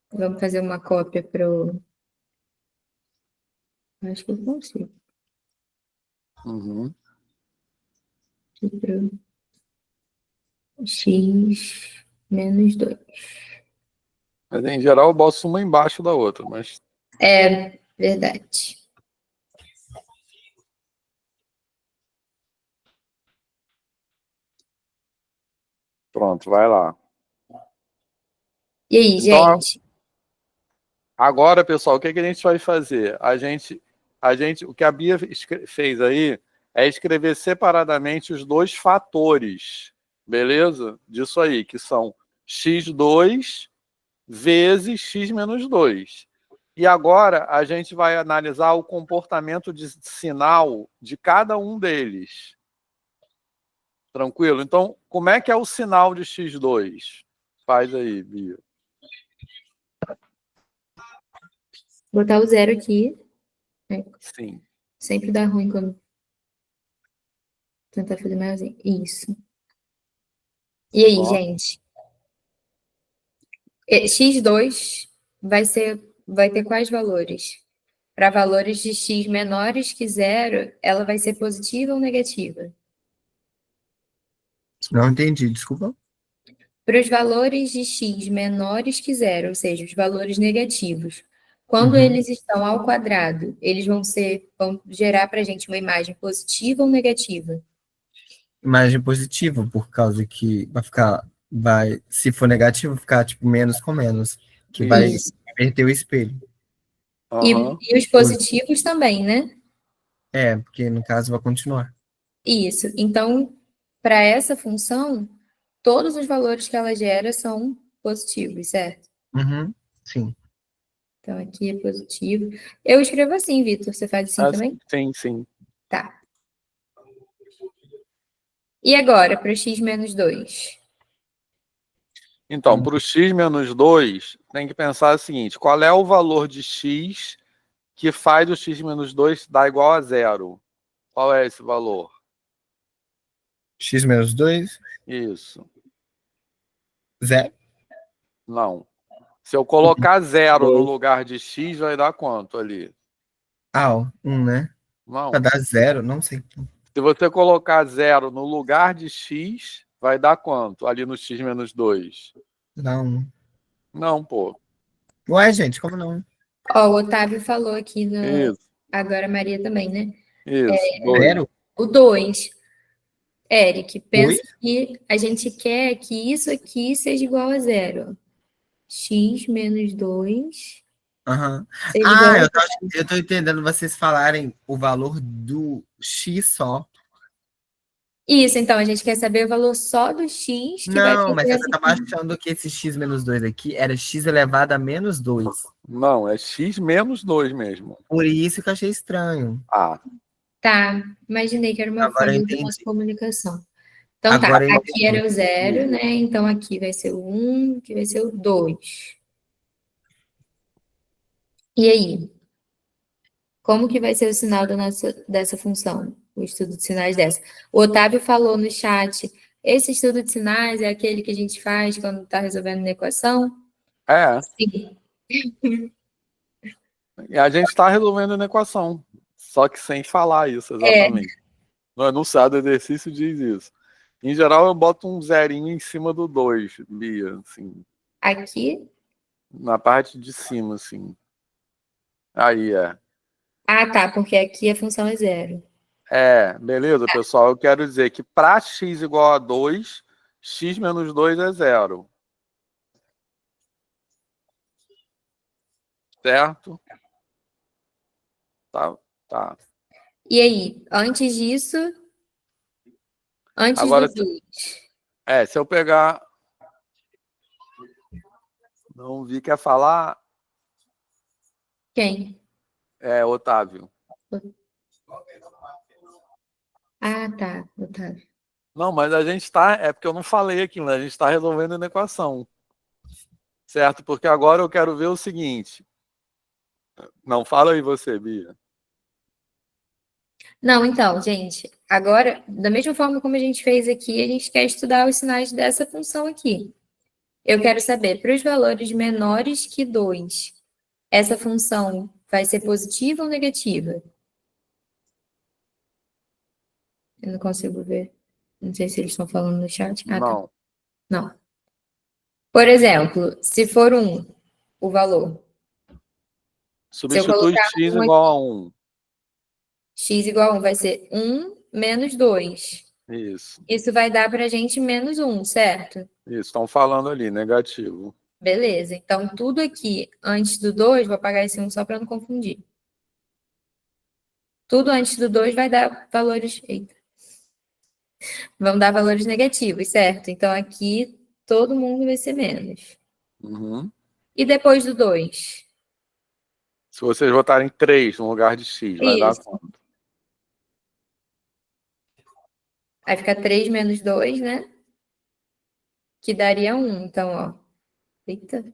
Vamos fazer uma cópia pro... Acho que eu consigo. Uhum. Aqui pro x menos 2. Mas em geral eu boto uma embaixo da outra, mas É verdade. pronto, vai lá. E aí, Então, gente? agora, pessoal, o que a gente vai fazer? O que a Bia fez aí é escrever separadamente os dois fatores, beleza? Disso aí, que são x2 vezes x menos 2. E agora a gente vai analisar o comportamento de sinal de cada um deles. Tranquilo? Então, como é que é o sinal de x2? Faz aí, Bia. Botar o zero aqui. Sim. Sempre dá ruim quando tentar fazer maiorzinho. Isso. E aí, Ó. gente? X2 vai ter quais valores? Para valores de x menores que zero, ela vai ser positiva ou negativa? Não entendi, desculpa. Para os valores de x menores que zero, ou seja, os valores negativos, quando Uhum. eles estão ao quadrado, eles vão gerar para a gente uma imagem positiva ou negativa? Imagem positiva, por causa que se for negativo, ficar tipo menos com menos, que vai Isso. inverter o espelho. Aham. E os positivos também, né? Porque no caso vai continuar. Isso. Então, para essa função, todos os valores que ela gera são positivos, certo? Uhum, sim. Então, aqui é positivo. Eu escrevo assim, Vitor. Você faz assim também? Sim, sim. Tá. E agora, para x menos 2? Então, para o x menos 2, tem que pensar o seguinte: qual é o valor de x que faz o x menos 2 dar igual a zero? Qual é esse valor? X menos 2, Isso. 0. Não. Se eu colocar zero no Dois. lugar de x, vai dar quanto ali? Ah, 1, né? Para Não. dar 0, não sei. Se você colocar zero no lugar de x, vai dar quanto ali no x menos 2? Dá 1. Não, pô. Ué, gente, como não? Ó, o Otávio falou aqui Isso, agora a Maria também, né? isso. 2. 0? O 2. Eric, pensa 2? que a gente quer que isso aqui seja igual a zero. X menos 2 Aham. seja igual Ah, a eu tô entendendo vocês falarem o valor do X só. isso. Então, a gente quer saber o valor só do X que vai Não, mas fazer você essa tava achando que esse X menos 2 aqui era X elevado a menos 2. Não, é x menos 2 mesmo. Por isso que eu achei estranho. Ah, Tá, imaginei que era uma Agora eu falha da nossa entendi. comunicação. Então tá, Agora eu aqui entendi. era o zero, né? Então aqui vai ser o 1, aqui vai ser o 2. E aí? Como que vai ser o sinal dessa função? O estudo de sinais dessa. O Otávio falou no chat, esse estudo de sinais é aquele que a gente faz quando está resolvendo uma equação? é. Sim. E a gente está resolvendo a equação. Só que sem falar isso É, exatamente. No enunciado do exercício diz isso. Em geral, eu boto um zerinho em cima do 2, Bia, assim, aqui. na parte de cima, assim. Aí é. Ah, tá, porque aqui a função é zero. Beleza, pessoal. Eu quero dizer que para x igual a 2, x menos 2 é zero. Certo? Tá, tá. E aí, antes do Agora, 2, se eu pegar. Não vi, quer falar? quem? Otávio. Ah, tá, Otávio. Não, mas a gente está. É porque eu não falei aqui, né? A gente está resolvendo a equação. Certo? Porque agora eu quero ver o seguinte. Não, fala aí você, Bia. Não, então, gente, agora, da mesma forma como a gente fez aqui, a gente quer estudar os sinais dessa função aqui. Eu quero saber, para os valores menores que 2, essa função vai ser positiva ou negativa? Eu não consigo ver. Não sei se eles estão falando no chat. Ah, tá. Não. Não. Por exemplo, se for 1, o valor. Se eu Substitui colocar x 1 igual aqui, a 1. x igual a 1 vai ser 1 menos 2. Isso. Isso vai dar para a gente menos 1, certo? Isso. Estão falando ali, negativo. Beleza. Então, tudo aqui antes do 2, vou apagar esse 1 só para não confundir. Tudo antes do 2 vai dar valores. Eita. Vão dar valores negativos, certo? Então, aqui todo mundo vai ser menos. Uhum. E depois do 2? Se vocês botarem 3 no lugar de x, vai dar Isso. quanto? Vai ficar 3 menos 2, né? Que daria 1. Então, ó. Eita.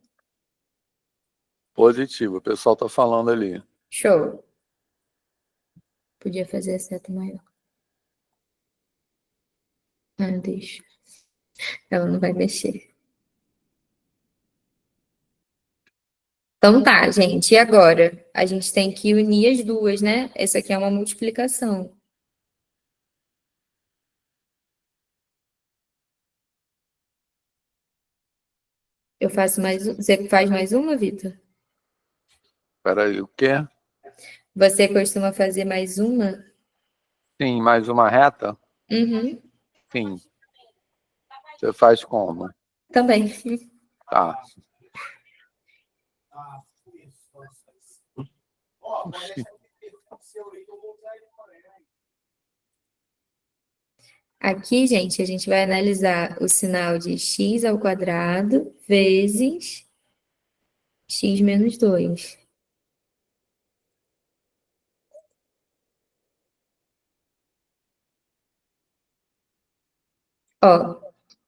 Positivo. O pessoal está falando ali. Show. Podia fazer a seta maior. Ah, deixa. Ela não vai mexer. Então tá, gente. E agora? A gente tem que unir as duas, né? Essa aqui é uma multiplicação. Eu faço mais um. Você faz mais uma, Vitor? Peraí, o quê? Você costuma fazer mais uma? Sim, mais uma reta? Uhum, Sim. Você faz como? também. Tá. Aqui, gente, a gente vai analisar o sinal de x ao quadrado vezes x menos 2. Ó,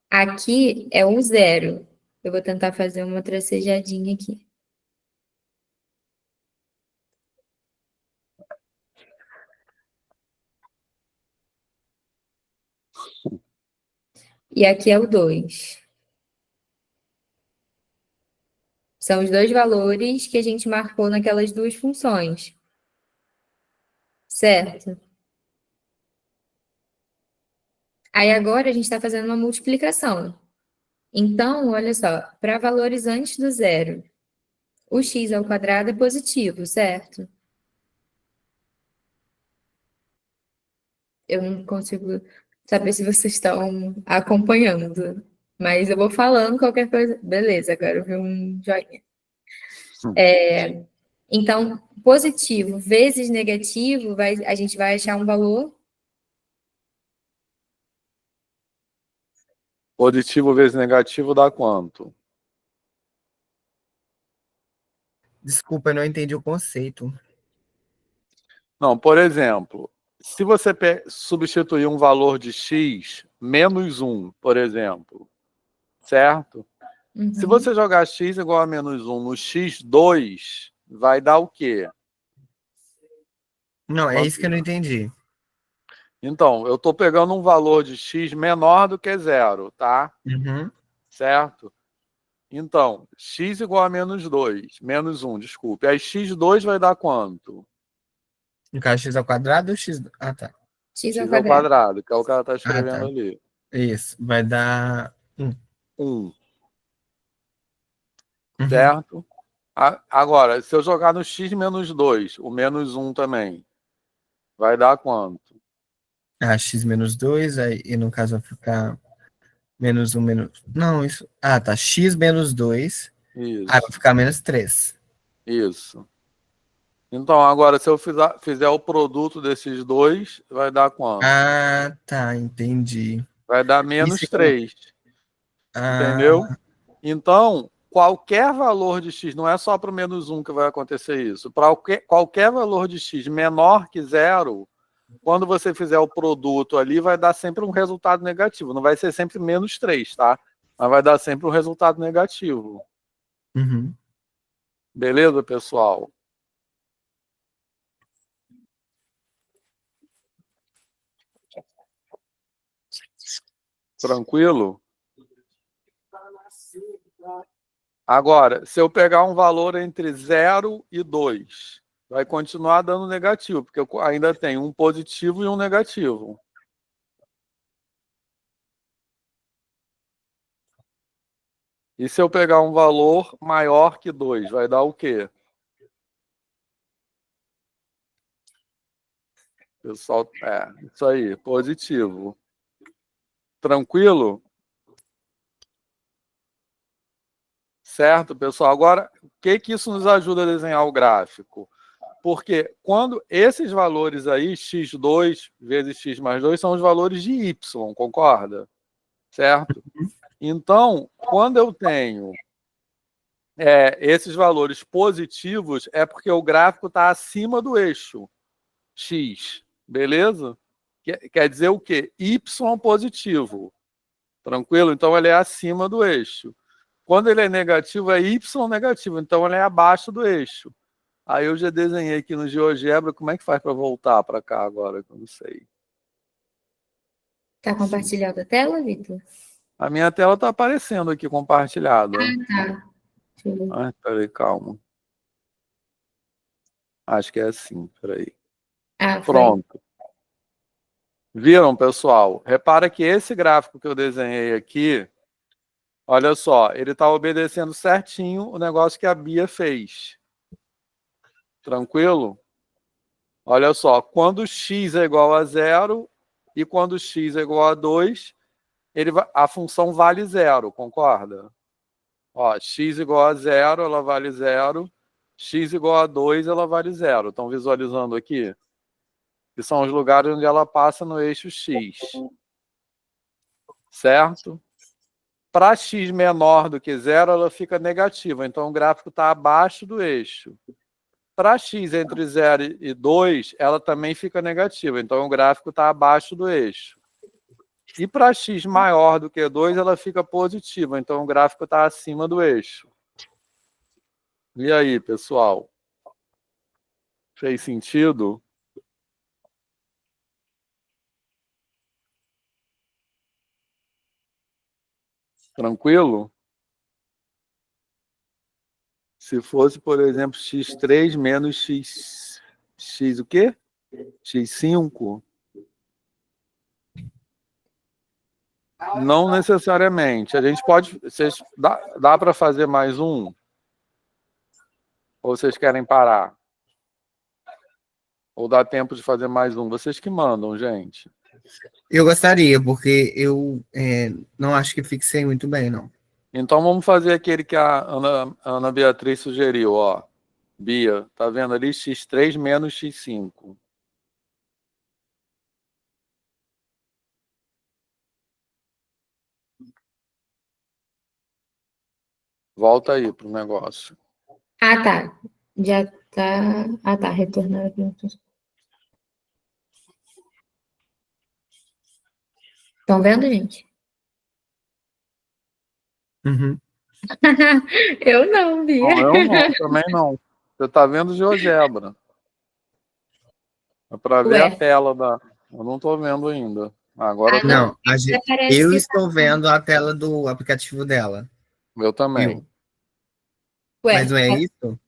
aqui é um zero. Eu vou tentar fazer uma tracejadinha aqui. E aqui é o 2. São os dois valores que a gente marcou naquelas duas funções. Certo? Aí agora a gente está fazendo uma multiplicação. Então, olha só, para valores antes do zero, o x ao quadrado é positivo, certo? Eu não consigo saber se vocês estão acompanhando, mas eu vou falando qualquer coisa. Beleza, agora eu vi um joinha. Então, positivo vezes negativo, a gente vai achar um valor. Positivo vezes negativo dá quanto? Desculpa, eu não entendi o conceito. Não, por exemplo, se você substituir um valor de x menos 1, por exemplo, certo? Se Uhum. você jogar x igual a menos 1 no x2, vai dar o quê? Não, é isso que eu não entendi. Então, eu estou pegando um valor de x menor do que zero, tá? Uhum. Certo? Então, x igual a menos 2, menos 1, desculpe. Aí x2 vai dar quanto? No caso, x ao quadrado ou x... Ah, tá. X ao X ao quadrado. quadrado, que é o que ela está Ah, escrevendo tá. ali. Isso. Vai dar 1. 1, Uhum. certo? Agora, se eu jogar no x menos 2, o menos 1 também, vai dar quanto? Ah, x menos 2, aí e no caso vai ficar menos 1, menos... Não, isso... Ah, tá. X menos 2, aí vai Isso, ficar menos 3. isso. Então, agora, se eu fizer o produto desses dois, vai dar quanto? Ah, tá. Entendi. Vai dar Isso menos é... 3, entendeu? Ah, Então, qualquer valor de x, não é só para o menos 1 que vai acontecer isso, para qualquer valor de x menor que zero, quando você fizer o produto ali, vai dar sempre um resultado negativo. Não vai ser sempre menos 3, tá? Mas vai dar sempre um resultado negativo. uhum. Beleza, pessoal? Tranquilo? Agora, se eu pegar um valor entre 0 e 2, vai continuar dando negativo, porque eu ainda tenho um positivo e um negativo. E se eu pegar um valor maior que 2, vai dar o quê? Pessoal, isso aí, positivo. Tranquilo? Certo, pessoal? Agora, o que que isso nos ajuda a desenhar o gráfico? Porque quando esses valores aí, x2 vezes x mais 2, são os valores de y, concorda? Certo? Então, quando eu tenho esses valores positivos, é porque o gráfico está acima do eixo x, beleza? Quer dizer o quê? Y positivo, tranquilo? Então, ele é acima do eixo. Quando ele é negativo, é y negativo, então ele é abaixo do eixo. Aí eu já desenhei aqui no GeoGebra, como é que faz para voltar para cá agora? Eu não sei. Tá compartilhando a tela, Vitor? A minha tela está aparecendo aqui compartilhada. Tá. Deixa eu ver. Ai, peraí, calma. Acho que é assim, peraí. Ah, foi. Pronto. Viram, pessoal? Repara que esse gráfico que eu desenhei aqui, Olha só, ele está obedecendo certinho o negócio que a Bia fez. Tranquilo? Olha só, quando x é igual a 0 e quando x é igual a 2, a função vale 0, concorda? Ó, x igual a 0, ela vale 0. X igual a 2, ela vale 0. Estão visualizando aqui? Que são os lugares onde ela passa no eixo x. Certo? Para x menor do que 0, ela fica negativa. Então, o gráfico está abaixo do eixo. Para x entre 0 e 2, ela também fica negativa. Então, o gráfico está abaixo do eixo. E para x maior do que 2, ela fica positiva. Então, o gráfico está acima do eixo. E aí, pessoal? Fez sentido? Tranquilo? Se fosse, por exemplo, x3 menos x o quê? x5? Não necessariamente. A gente pode... Dá para fazer mais um? Ou vocês querem parar? Ou dá tempo de fazer mais um? Vocês que mandam, gente. Eu gostaria, porque eu não acho que fixei muito bem, não. Então vamos fazer aquele que a Ana Beatriz sugeriu, ó. Bia, tá vendo ali? x3 menos x5. Volta aí pro negócio. Ah, tá. Já tá. Ah, tá. Retornar. Estão vendo, gente? Uhum. Eu não, Bia. Não, eu não, também não. Você tá vendo GeoGebra. É para ver a Ué. tela da... Eu não tô vendo ainda. Agora eu tô. Não, Parece eu que estou vendo a tela do aplicativo dela. Eu também. Mas não Ué. é isso?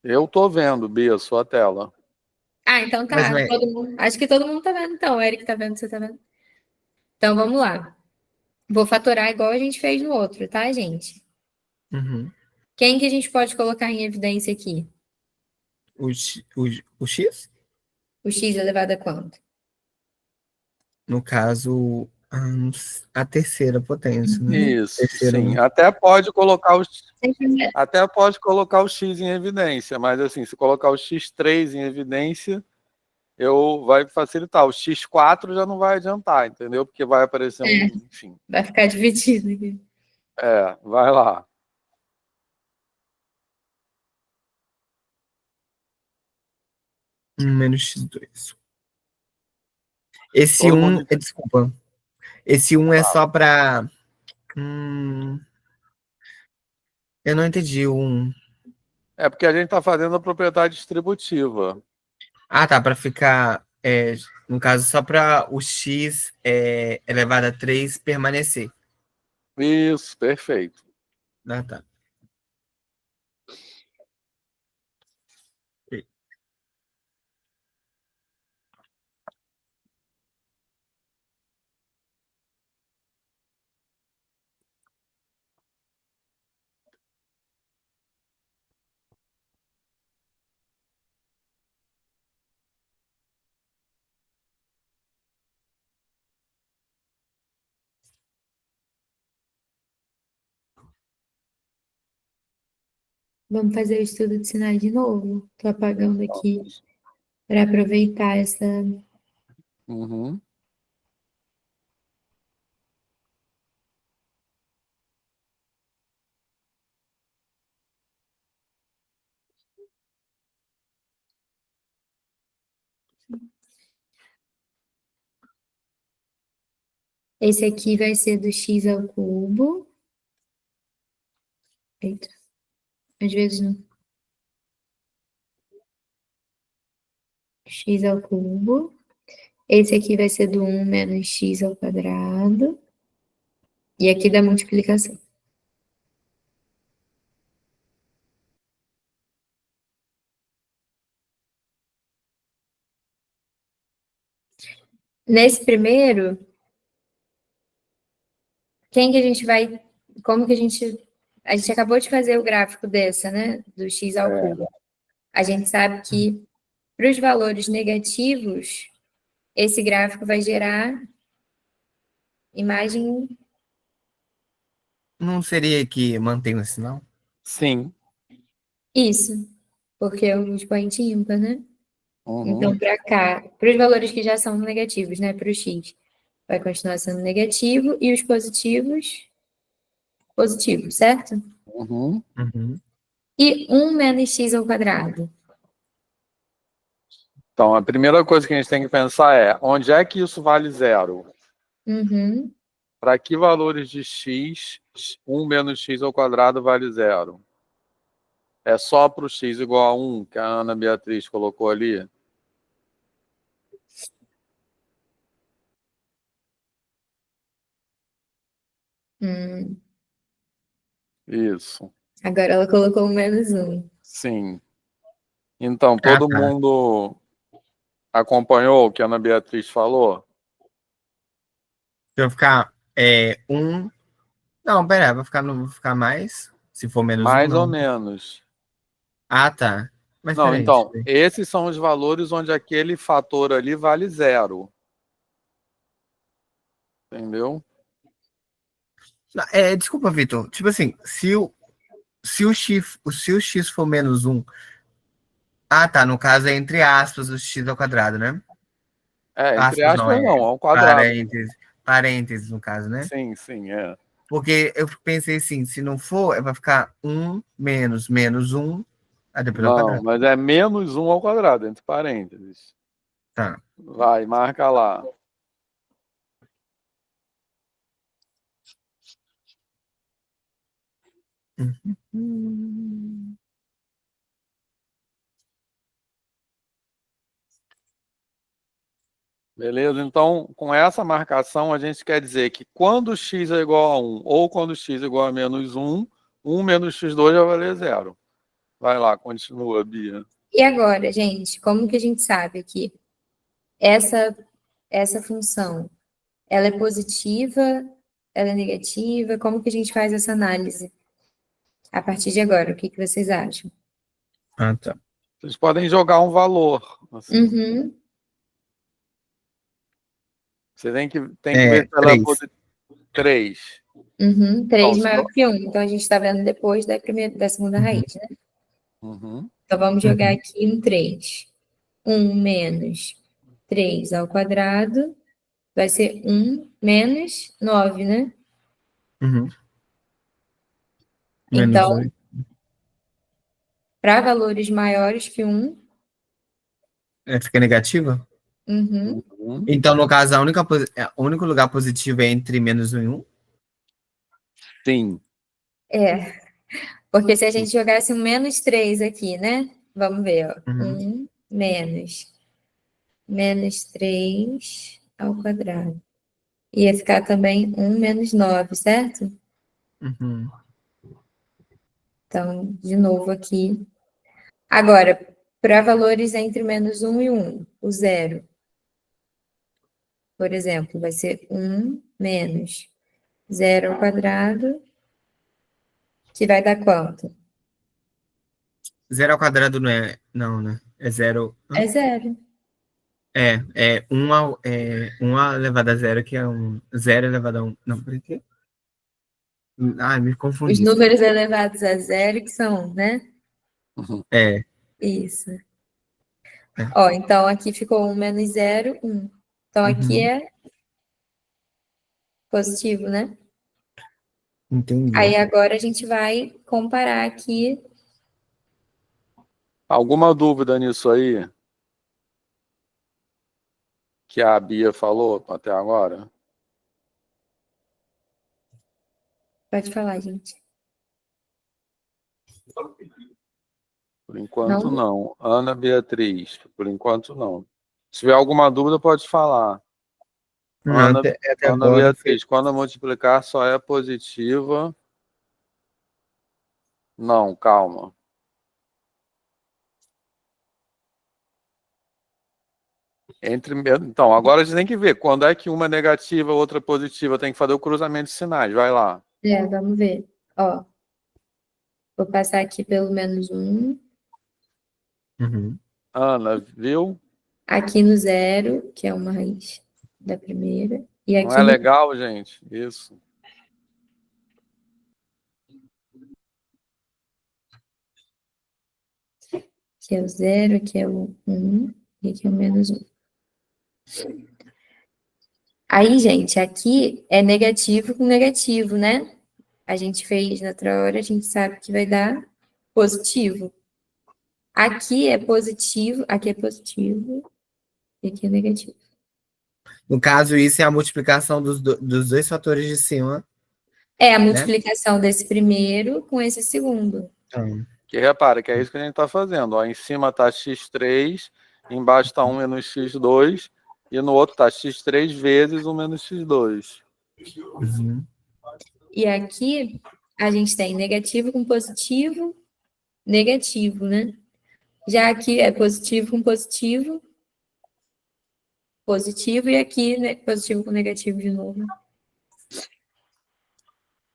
Eu tô vendo, Bia, sua tela. Ah, então Mas tá. não é. Acho que todo mundo tá vendo, então. O Eric tá vendo, você tá vendo. Então vamos lá. Vou fatorar igual a gente fez no outro, tá, gente? Uhum. Quem que a gente pode colocar em evidência aqui? O X? O x elevado a quanto? No caso, a terceira potência, né? Isso, Terceira, sim. né? Sempre- Até pode colocar o x em evidência, mas assim, se colocar o x3 em evidência, vai facilitar. O x4 já não vai adiantar, entendeu? Porque vai aparecer É, enfim. vai ficar dividido aqui. Vai lá. Menos X2. Esse Todo 1, mundo desculpa. Esse 1 é fala. só para. Eu não entendi o 1. É porque a gente está fazendo a propriedade distributiva. Ah, tá, para ficar, no caso, só para o x elevado a 3 permanecer. Isso, perfeito. Ah, tá. Vamos fazer o estudo de sinais de novo. Tô apagando aqui para aproveitar essa. Uhum. Esse aqui vai ser do x ao cubo. Eita, às vezes não. X ao cubo. Esse aqui vai ser do 1 menos x ao quadrado. E aqui da multiplicação. Nesse primeiro, quem que a gente vai como que a gente acabou de fazer o gráfico dessa, né? Do x ao cubo. A gente sabe que para os valores negativos, esse gráfico vai gerar imagem. Não seria que mantém o sinal? Sim. Isso, porque o expoente ímpar, né? Uhum. Então, para cá, para os valores que já são negativos, né? Para o x, vai continuar sendo negativo, e os positivos, certo? Uhum. Uhum. E 1 menos x ao quadrado. Então, a primeira coisa que a gente tem que pensar é onde é que isso vale zero? Uhum. Para que valores de x, 1 menos x ao quadrado vale zero? É só para o x igual a 1, que a Ana Beatriz colocou ali? Isso, Agora ela colocou o menos 1. sim. Então, Ah, todo tá. mundo acompanhou o que a Ana Beatriz falou? Se eu ficar um. Não, pera, vou ficar mais. Se for menos um, Mais ou não. menos. Ah, tá. Mas Não, peraí, deixa eu então, ver. esses são os valores onde aquele fator ali vale zero. Entendeu? Não, desculpa, Vitor. Tipo assim, se o x for menos um. Ah, tá. No caso é entre aspas o x ao quadrado, né? Entre Aspas não, aspas, é não, ao quadrado. parênteses. Parênteses, no caso, né? Sim, sim, é. Porque eu pensei assim, se não for, vai ficar um menos um, aí depois ao Não, quadrado. mas é menos 1 ao quadrado, entre parênteses. Tá. Vai, marca lá. Beleza? Então, com essa marcação, a gente quer dizer que quando x é igual a 1 ou quando x é igual a menos 1, 1 menos x2 vai valer zero. Vai lá, continua, Bia. E agora, gente, como que a gente sabe que essa função, ela é positiva, ela é negativa? Como que a gente faz essa análise? A partir de agora, o que que vocês acham? Ah, tá. Vocês podem jogar um valor. Assim. Uhum. Você tem que ver se ela é 3. positiva. 3. Uhum. 3 Então, maior que 1. Então, a gente está vendo depois da segunda raiz, né? Uhum. Então, vamos jogar aqui um 3. 1 menos 3 ao quadrado vai ser 1 menos 9, né? Uhum. Menos Então, 8. para valores maiores que 1, Fica negativa? uhum, Uhum. Então, no caso, o único lugar positivo é entre menos um e 1? Sim. porque se a gente jogasse um menos 3 aqui, né? Vamos ver, ó. Uhum. 1 menos 3 ao quadrado. Ia ficar também 1 menos 9, certo? Uhum. Então, de novo aqui. Agora, para valores entre menos 1 e 1, o zero, por exemplo, vai ser 1 menos 0 ao quadrado, que vai dar quanto? 0 ao quadrado não é. Não, né? É 0. É zero. É 1 elevado a 0, que é 0 elevado a 1. Não, por quê? Ai, me Os confundi. números elevados a zero que são, né? Uhum. É. Isso. É. Ó, então aqui ficou 1 menos 0, 1. Então aqui Uhum. é positivo, né? Entendi. Aí agora a gente vai comparar aqui. Alguma dúvida nisso aí? Que a Bia falou até agora? Pode falar, gente. Por enquanto, Não? não. Ana Beatriz, por enquanto, não. Se tiver alguma dúvida, pode falar. Não, Ana, até Ana agora foi. Beatriz, quando multiplicar só é positiva. Não, calma. Então, agora a gente tem que ver quando é que uma é negativa, outra é positiva. Tem que fazer o cruzamento de sinais. Vai lá. Vamos ver. Ó, vou passar aqui pelo -1, Uhum. Ana, viu? aqui no 0, que é uma raiz da primeira, e Não aqui é no legal, gente? Isso. que é o 0, aqui é o 1, e aqui é o -1. Aí, gente, aqui é negativo com negativo, né? A gente fez na outra hora, a gente sabe que vai dar positivo. Aqui é positivo e aqui é negativo. No caso, isso é a multiplicação dos dois fatores de cima, É a né? multiplicação desse primeiro com esse segundo. Então, Que repara que é isso que a gente está fazendo. Ó. Em cima está x3, embaixo está 1 menos x2, e no outro está x3 vezes 1 menos x2. uhum. E aqui a gente tem negativo com positivo, negativo, né? Já aqui é positivo com positivo, positivo, e aqui né, positivo com negativo de novo.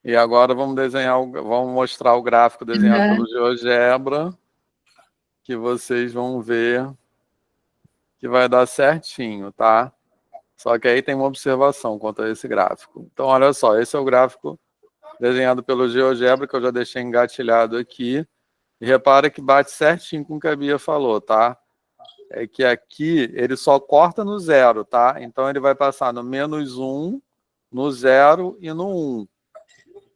E agora vamos desenhar, vamos mostrar o gráfico desenhado pelo GeoGebra, que vocês vão ver que vai dar certinho, tá? Só que aí tem uma observação quanto a esse gráfico. Então, olha só, esse é o gráfico desenhado pelo GeoGebra, que eu já deixei engatilhado aqui. E repara que bate certinho com o que a Bia falou, tá? É que aqui ele só corta no 0, tá? Então ele vai passar no -1, no 0 e no 1.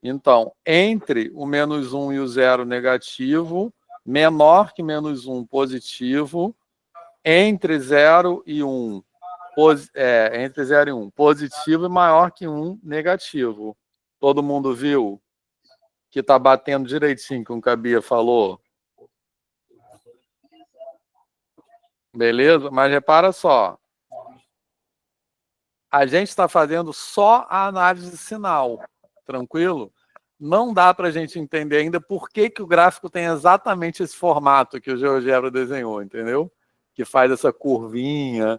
Então, entre o -1 e o 0 negativo, menor que -1 positivo, entre 0 e 1, entre 0 e 1 positivo e maior que 1 negativo. Todo mundo viu que está batendo direitinho com o que a Bia falou? Beleza? Mas repara só, a gente está fazendo só a análise de sinal, tranquilo? Não dá para a gente entender ainda por que o gráfico tem exatamente esse formato que o GeoGebra desenhou, entendeu? Que faz essa curvinha.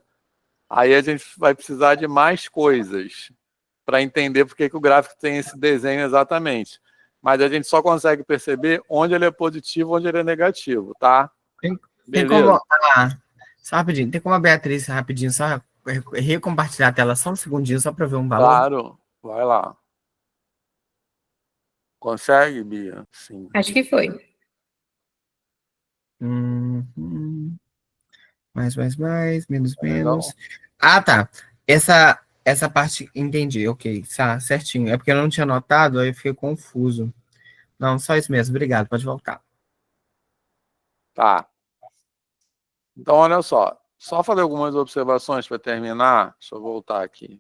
Aí a gente vai precisar de mais coisas para entender por que o gráfico tem esse desenho exatamente. Mas a gente só consegue perceber onde ele é positivo, onde ele é negativo, tá? Tem como. Beleza? Só rapidinho, tem como a Beatriz rapidinho só recompartilhar a tela só um segundinho, só para ver um valor? Claro. Vai lá. Consegue, Bia? Sim. Acho que foi. Hum. Mais, menos, Legal. menos. Ah, tá. Essa parte, entendi, ok, tá, certinho. É porque eu não tinha notado, aí eu fiquei confuso. Não, só isso mesmo, obrigado, pode voltar. Tá. Então, olha só. Só fazer algumas observações para terminar. Deixa eu voltar aqui.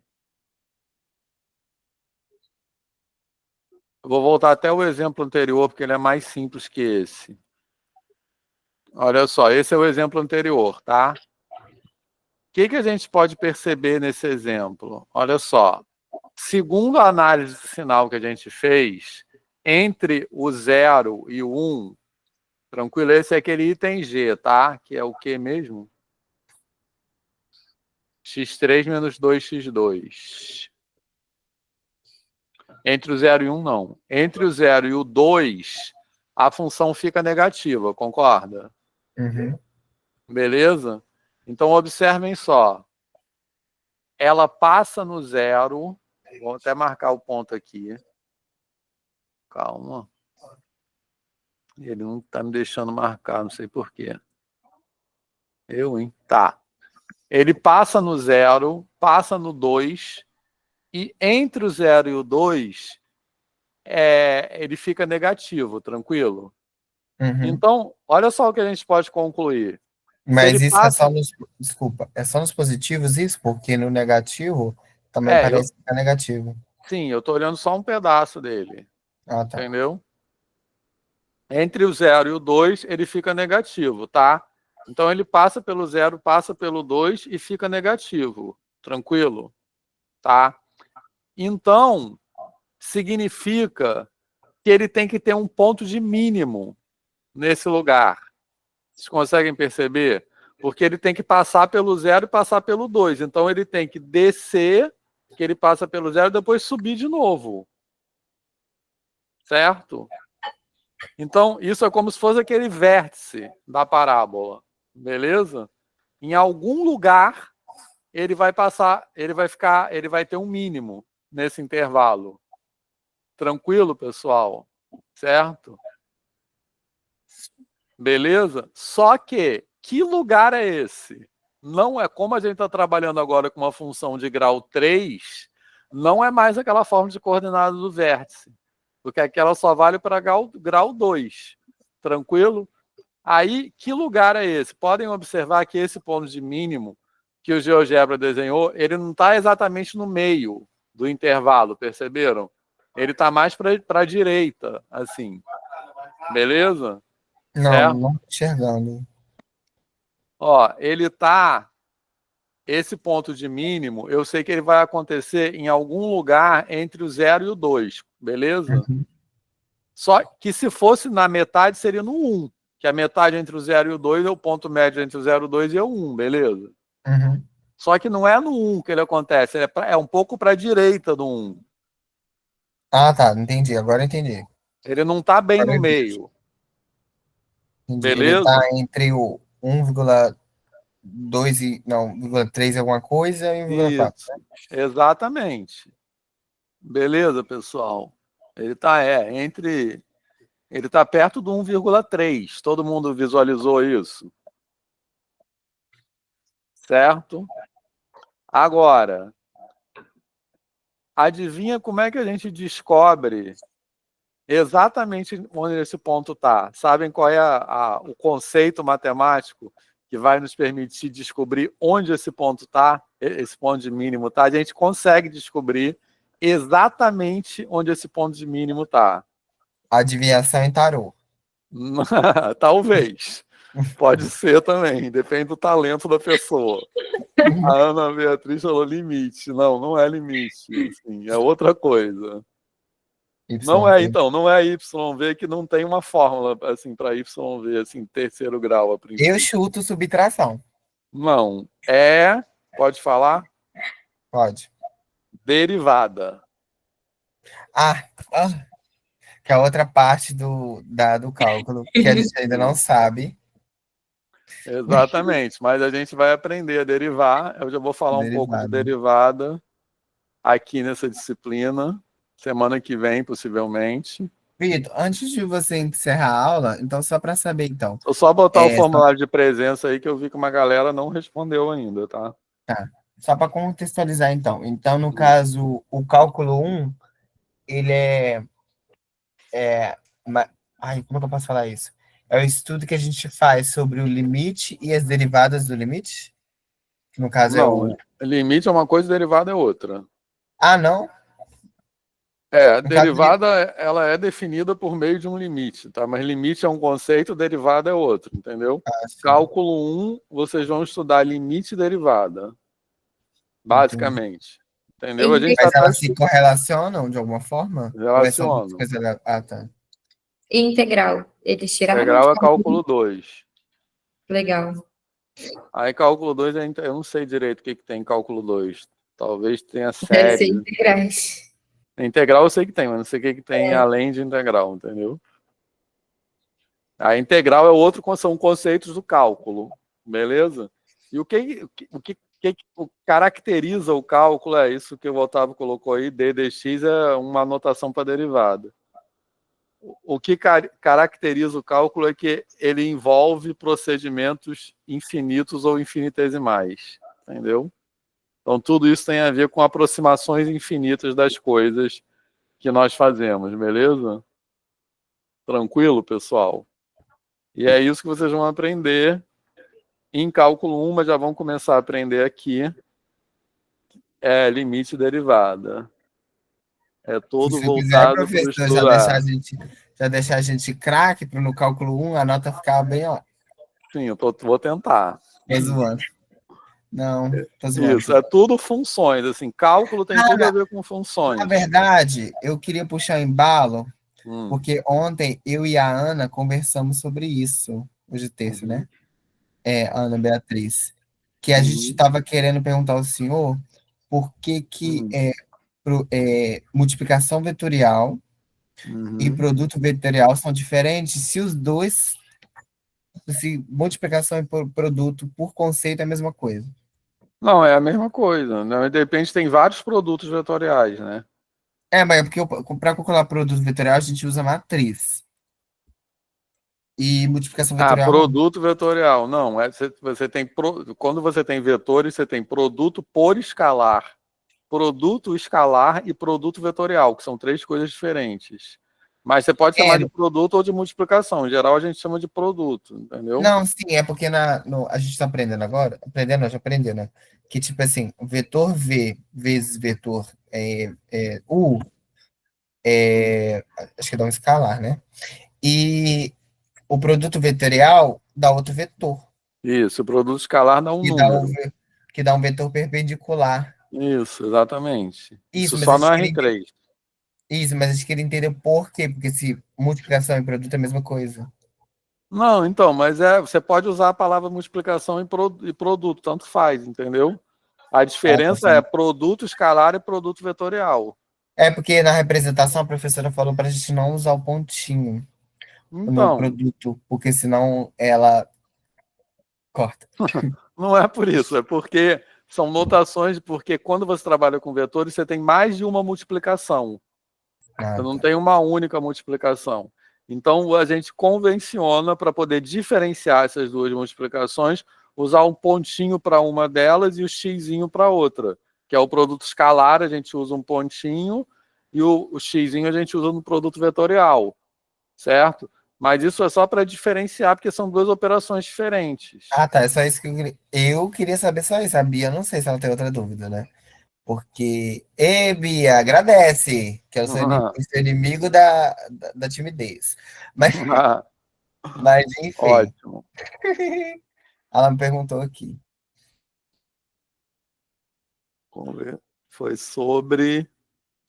Eu vou voltar até o exemplo anterior, porque ele é mais simples que esse. Olha só, esse é o exemplo anterior, tá? O que a gente pode perceber nesse exemplo? Olha só. Segundo a análise de sinal que a gente fez, entre o 0 e o 1, tranquilo, esse é aquele item G, tá? Que é o que mesmo? x3 menos 2x2. Entre o 0 e 1, não. Entre o 0 e o 2, a função fica negativa, concorda? Uhum. Beleza? Então, observem só. Ela passa no 0. Vou até marcar o ponto aqui. Calma. Ele não está me deixando marcar, não sei porquê. Hein? Tá. Ele passa no 0, passa no 2, e entre o 0 e o 2, ele fica negativo, tranquilo? Uhum. Então, olha só o que a gente pode concluir. Se ele Mas isso é passa. só nos. Desculpa, é só nos positivos isso? Porque no negativo também Eu, parece que é negativo. sim, eu estou olhando só um pedaço dele. Ah, tá. Entendeu? Entre o 0 e o 2, ele fica negativo, tá? Então, ele passa pelo 0, passa pelo 2 e fica negativo. Tranquilo? Tá? Então, significa que ele tem que ter um ponto de mínimo nesse lugar. Vocês conseguem perceber? Porque ele tem que passar pelo 0 e passar pelo 2. Então, ele tem que descer, que ele passa pelo 0 e depois subir de novo. certo? Então, isso é como se fosse aquele vértice da parábola, beleza? Em algum lugar, ele vai ter um mínimo nesse intervalo. Tranquilo, pessoal? Certo? Beleza? Só que lugar é esse? Não é como a gente está trabalhando agora com uma função de grau 3, não é mais aquela forma de coordenada do vértice, porque aquela só vale para grau 2. Tranquilo? Aí, que lugar é esse? Podem observar que esse ponto de mínimo que o GeoGebra desenhou, ele não está exatamente no meio do intervalo, perceberam? Ele está mais para a direita, assim. Beleza? Não, Certo? não tô enxergando. Ó, esse ponto de mínimo, eu sei que ele vai acontecer em algum lugar entre o 0 e o 2, beleza? Uhum. Só que se fosse na metade, seria no 1, que a metade entre o 0 e o 2 é o ponto médio entre o 0 e o 2 e o 1, beleza? Uhum. Só que não é no 1 que ele acontece, é um pouco para a direita do 1. Ah, tá, entendi. Agora eu entendi. Ele não está bem Agora no eu vi. meio, Entendi. Ele beleza? tá entre o 1,2 e. Não, 1,3 e alguma coisa e 1,4. Isso, exatamente. Beleza, pessoal? Ele está ele tá perto do 1,3. Todo mundo visualizou isso? Certo? Agora, adivinha como é que a gente descobre exatamente onde esse ponto está? Sabem qual é o conceito matemático que vai nos permitir descobrir onde esse ponto está, esse ponto de mínimo está? A gente consegue descobrir exatamente onde esse ponto de mínimo está. Adivinhação em tarô. Talvez. Pode ser também, depende do talento da pessoa. A Ana Beatriz falou limite. Não, não é limite. Assim, é outra coisa. Não é, YV. então, não é YV que não tem uma fórmula assim para YV, assim, terceiro grau a Eu princípio. chuto subtração. Não, pode falar? Pode. Derivada. Ah, que é a outra parte do cálculo, que a gente ainda não sabe. Exatamente, mas a gente vai aprender a derivar. Eu já vou falar um pouco de Derivada. derivada aqui nessa disciplina, semana que vem, possivelmente. Vitor, antes de você encerrar a aula, então só para saber, então, Vou só botar o só, formulário de presença aí que eu vi que uma galera não respondeu ainda, tá? tá, só para contextualizar, então, no caso, o cálculo 1, ele é, ai, como é que eu posso falar isso? É o estudo que a gente faz sobre o limite e as derivadas do limite? Que no caso é Não, limite é uma coisa, derivada é outra. Ah, não? A No caso, derivada ela é definida por meio de um limite, tá? Mas limite é um conceito, derivada é outro, entendeu? sim, Cálculo 1, vocês vão estudar limite e derivada, entendi. basicamente. Entendeu? A gente Inte- está Mas elas se correlacionam de alguma forma? Ou são duas relacionando. coisas? Ah, tá. Integral. Eles tiraram de Integral é cálculo. cálculo 2. Legal. Aí cálculo 2, eu não sei direito o que tem em cálculo 2. Talvez tenha Deve ser série. integrais. Integral eu sei que tem, mas não sei o que tem além de integral, entendeu? A integral é outro, são conceitos do cálculo, beleza? E o que caracteriza o cálculo é isso que o Otávio colocou aí, d dx é uma anotação para derivada. O que caracteriza o cálculo é que ele envolve procedimentos infinitos ou infinitesimais, entendeu? Então, tudo isso tem a ver com aproximações infinitas das coisas que nós fazemos, beleza? Tranquilo, pessoal? E é isso que vocês vão aprender em cálculo 1, mas já vão começar a aprender aqui. Limite e derivada. É Se todo você quiser, voltado para o professor, estudo. já deixar a gente craque para no cálculo 1 a nota ficar bem, ó. Sim, eu vou tentar. Tô zoando. Não, tô zoando. Isso, é tudo funções. Assim, cálculo tem tudo a ver com funções. Na verdade, eu queria puxar o embalo, Hum. porque ontem eu e a Ana conversamos sobre isso, hoje terça, né? Ana Beatriz. Que a gente estava querendo perguntar ao senhor por que multiplicação vetorial e Uhum. produto vetorial são diferentes se os dois, se multiplicação e produto por conceito é a mesma coisa. Não, é a mesma coisa, né? De repente tem vários produtos vetoriais, né? Mas é porque para calcular produto vetorial a gente usa matriz. E multiplicação Ah, vetorial não. produto vetorial. Não, você tem quando você tem vetores, você tem produto por escalar, produto escalar e produto vetorial, que são três coisas diferentes. Mas você pode chamar É, de produto ou de multiplicação. Em geral, a gente chama de produto, entendeu? não, sim, é porque a gente está aprendendo agora, já aprendeu, né? Que tipo assim, o vetor V vezes vetor U, acho que dá um escalar, né? E o produto vetorial dá outro vetor, Isso, o produto escalar dá um que dá, número. que dá um vetor perpendicular. Isso, exatamente. Isso Isso, mas a só no gente R3. mas a gente queria entender por quê, porque se multiplicação e produto é a mesma coisa. Não, então, mas você pode usar a palavra multiplicação e produto, tanto faz, entendeu? A Ah, tá diferença é certo. produto escalar e produto vetorial. É porque na representação a professora falou para a gente não usar o pontinho no Então, produto, porque senão ela corta. não é por isso, é porque são notações, porque quando você trabalha com vetores, você tem mais de uma multiplicação. Ah, Você não tá. tem uma única multiplicação. Então, a gente convenciona para poder diferenciar essas duas multiplicações, usar um pontinho para uma delas e o xizinho para outra, que é o produto escalar, a gente usa um pontinho, e o xizinho a gente usa no produto vetorial, certo? Mas isso é só para diferenciar, porque são duas operações diferentes. Ah, tá. É só isso que eu queria saber só isso. A Bia, não sei se ela tem outra dúvida, né? Porque, Bia, agradece, que é o seu inimigo da timidez. Mas, mas, enfim, Ótimo. ela me perguntou aqui. Vamos ver. Foi sobre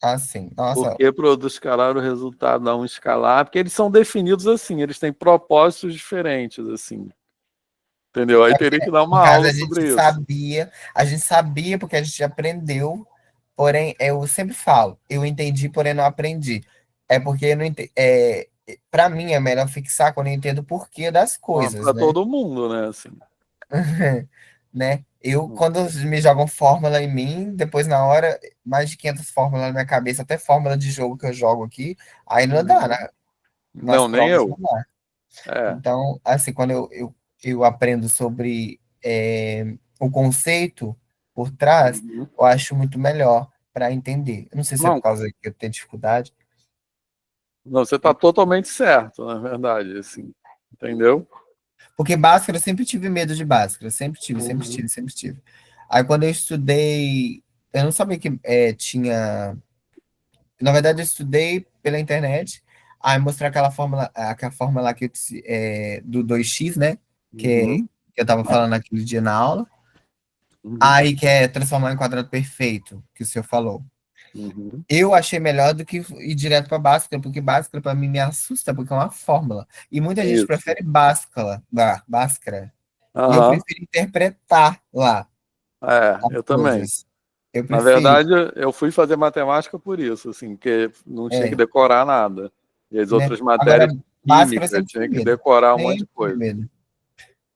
Assim, por nossa, que produto escalar o resultado dá um escalar, porque eles são definidos assim, eles têm propósitos diferentes, assim. Entendeu? Aí teria que dar no uma caso aula sobre isso. a gente sabia porque a gente aprendeu, porém, eu sempre falo, eu entendi, porém não aprendi. É porque eu não entendi, para mim é melhor fixar quando eu entendo o porquê das coisas, Para né? todo mundo, né? Assim. Né? Eu, quando me jogam fórmula em mim, depois na hora, mais de 500 fórmulas na minha cabeça, até fórmula de jogo que eu jogo aqui, aí não dá, Uhum. né? Nas Não, nem provas eu. não dá. É. Então, assim, quando eu aprendo sobre o conceito por trás, Uhum. eu acho muito melhor para entender. Eu não sei se é por Não, causa que eu tenho dificuldade. não, você está totalmente certo, na verdade, assim. Entendeu? Porque Bhaskara, eu sempre tive medo de Bhaskara. Sempre tive, sempre Uhum. tive, sempre tive. Aí, quando eu estudei, eu não sabia que tinha. Na verdade, eu estudei pela internet. Aí, mostrar aquela fórmula lá que do 2x, né? Uhum. Que eu tava falando aquele dia na aula. Uhum. Aí que é transformar em quadrado perfeito, que o senhor falou. Uhum. Eu achei melhor do que ir direto para Bhaskara, porque Bhaskara para mim me assusta, porque é uma fórmula. E muita gente Isso. prefere Bhaskara. E eu Aham. prefiro interpretar lá É, as eu também. coisas. Eu Na prefiro, verdade, eu fui fazer matemática por isso, assim, porque não tinha que é, decorar nada. E as né? outras Agora, matérias, Bhaskara eu química, sempre tive tinha que medo. decorar um monte de Sempre tive coisa. medo.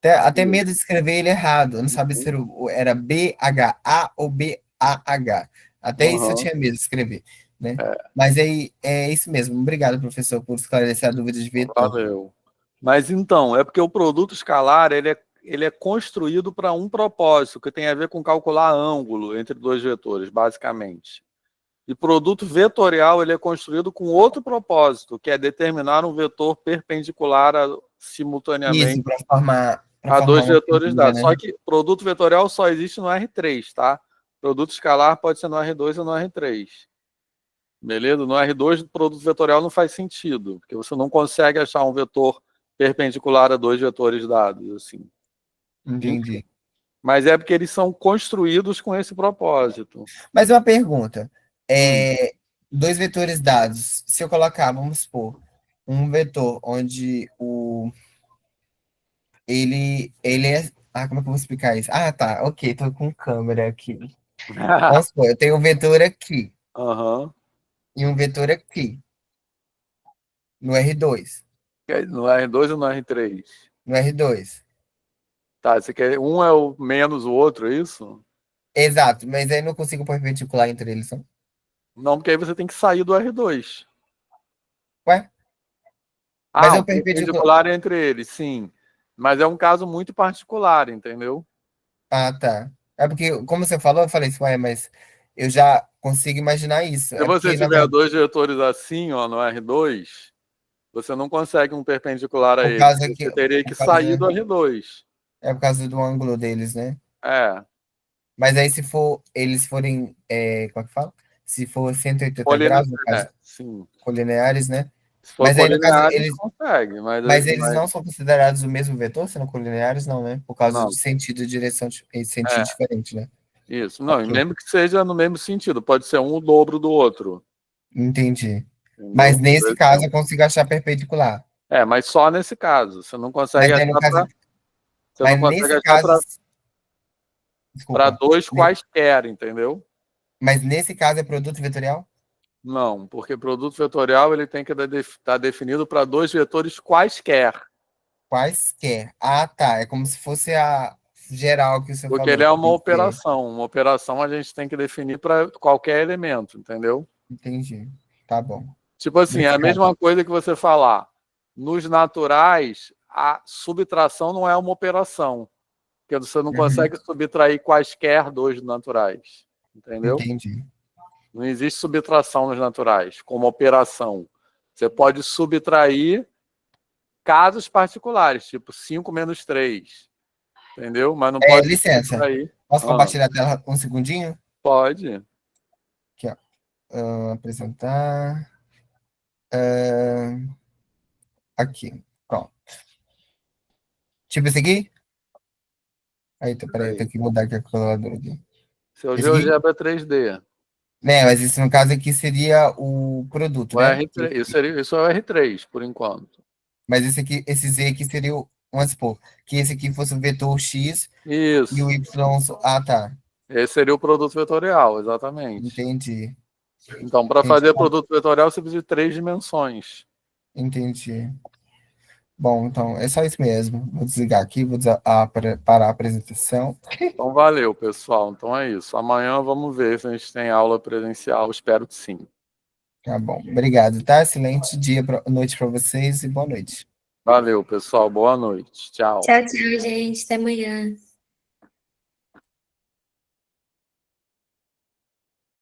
Até Isso medo de mesmo. escrever ele errado. Eu não sabia se Uhum. era BHA ou BAH. Até isso eu Aham. tinha medo de escrever, né? É, Mas aí é isso mesmo. Obrigado, professor, por esclarecer a dúvida de vetor. valeu. Mas então, é porque o produto escalar ele é construído para um propósito, que tem a ver com calcular ângulo entre dois vetores, basicamente. E produto vetorial ele é construído com outro propósito, que é determinar um vetor perpendicular Isso, simultaneamente para a formar dois uma vetores figura, dados. Só né? que produto vetorial só existe no R3, tá? Produto escalar pode ser no R2 ou no R3. Beleza? No R2, o produto vetorial não faz sentido, porque você não consegue achar um vetor perpendicular a dois vetores dados, assim. Enfim. Entendi. Mas é porque eles são construídos com esse propósito. Mas uma pergunta. Hum. Dois vetores dados. Se eu colocar, vamos supor, um vetor onde ele é. Ah, como é que eu vou explicar isso? Ah, tá. Ok, tô com câmera aqui. Vamos supor, eu tenho um vetor aqui Aham. e um vetor aqui. No R2. No R2 ou no R3? No R2. Tá, você quer. Um é o menos o outro, é isso? Exato, mas aí não consigo perpendicular entre eles, não? Não, porque aí você tem que sair do R2. Ué? Mas Ah, eu um perpendicular entre eles, sim. Mas é um caso muito particular, entendeu? Ah, tá. É porque, como você falou, eu falei assim, ué, mas eu já consigo imaginar isso. Se É você porque, na tiver verdade, dois vetores assim, ó, no R2, você não consegue um perpendicular a por eles. causa que, Você teria por que sair causa, do R2. é por causa do ângulo deles, né? É, Mas aí se for, eles forem, como é que fala? Se for 180 colina, graus, no caso, sim. colineares, né? Se for Mas aí, no caso, colinear, eles, consegue, mas eles não são considerados o mesmo vetor, sendo colineares, não, né? Por causa não. de sentido e direção, sentido É, diferente, né? isso. Não, e Ok, mesmo que seja no mesmo sentido, pode ser um o dobro do outro, entendi. Mas entendeu? Por nesse caso eu exemplo. consigo achar perpendicular. É, mas só nesse caso. Você não consegue Mas aí, no achar caso, você não mas consegue nesse achar caso, para desculpa, dois quaisquer, entendeu? mas nesse caso é produto vetorial? Não, porque produto vetorial ele tem que estar definido para dois vetores quaisquer, Quaisquer. Ah, tá. É como se fosse a geral que você porque ele falou. é Que uma tem que ter. operação. Uma operação a gente tem que definir para qualquer elemento, entendeu? Entendi. Tá bom. Tipo assim, é a Obrigado. mesma coisa que você falar. Nos naturais, a subtração não é uma operação, porque você não Uhum, consegue subtrair quaisquer dois naturais, entendeu? entendi. Não existe subtração nos naturais como operação. Você pode subtrair casos particulares, tipo 5 menos 3, entendeu? Mas não pode Licença. subtrair. Posso Ah, compartilhar a tela um segundinho? pode. Aqui, ó. Apresentar. Ah, aqui. Pronto. Tipo esse aqui? Aí, peraí, eu Aí. tenho que mudar aqui a calculadora aqui. Seu Esse aqui? GeoGebra 3D. Né, mas esse no caso aqui seria o produto, O né? R3, isso é o R3, por enquanto. Mas esse aqui, esse Z aqui seria o. Vamos supor, que esse aqui fosse o vetor X e o Isso. Y. Ah, tá. Esse seria o produto vetorial, exatamente. Entendi. Então, para Entendi. fazer produto vetorial, você precisa de 3 dimensões. Entendi. Bom, então é só isso mesmo. Vou desligar aqui, vou parar a apresentação. Então, valeu, pessoal. Então é isso. Amanhã vamos ver se a gente tem aula presencial. Espero que sim. Tá bom. Obrigado, tá? Excelente dia, noite para vocês e boa noite. Valeu, pessoal. Boa noite. Tchau. Tchau, tchau, gente. Até amanhã.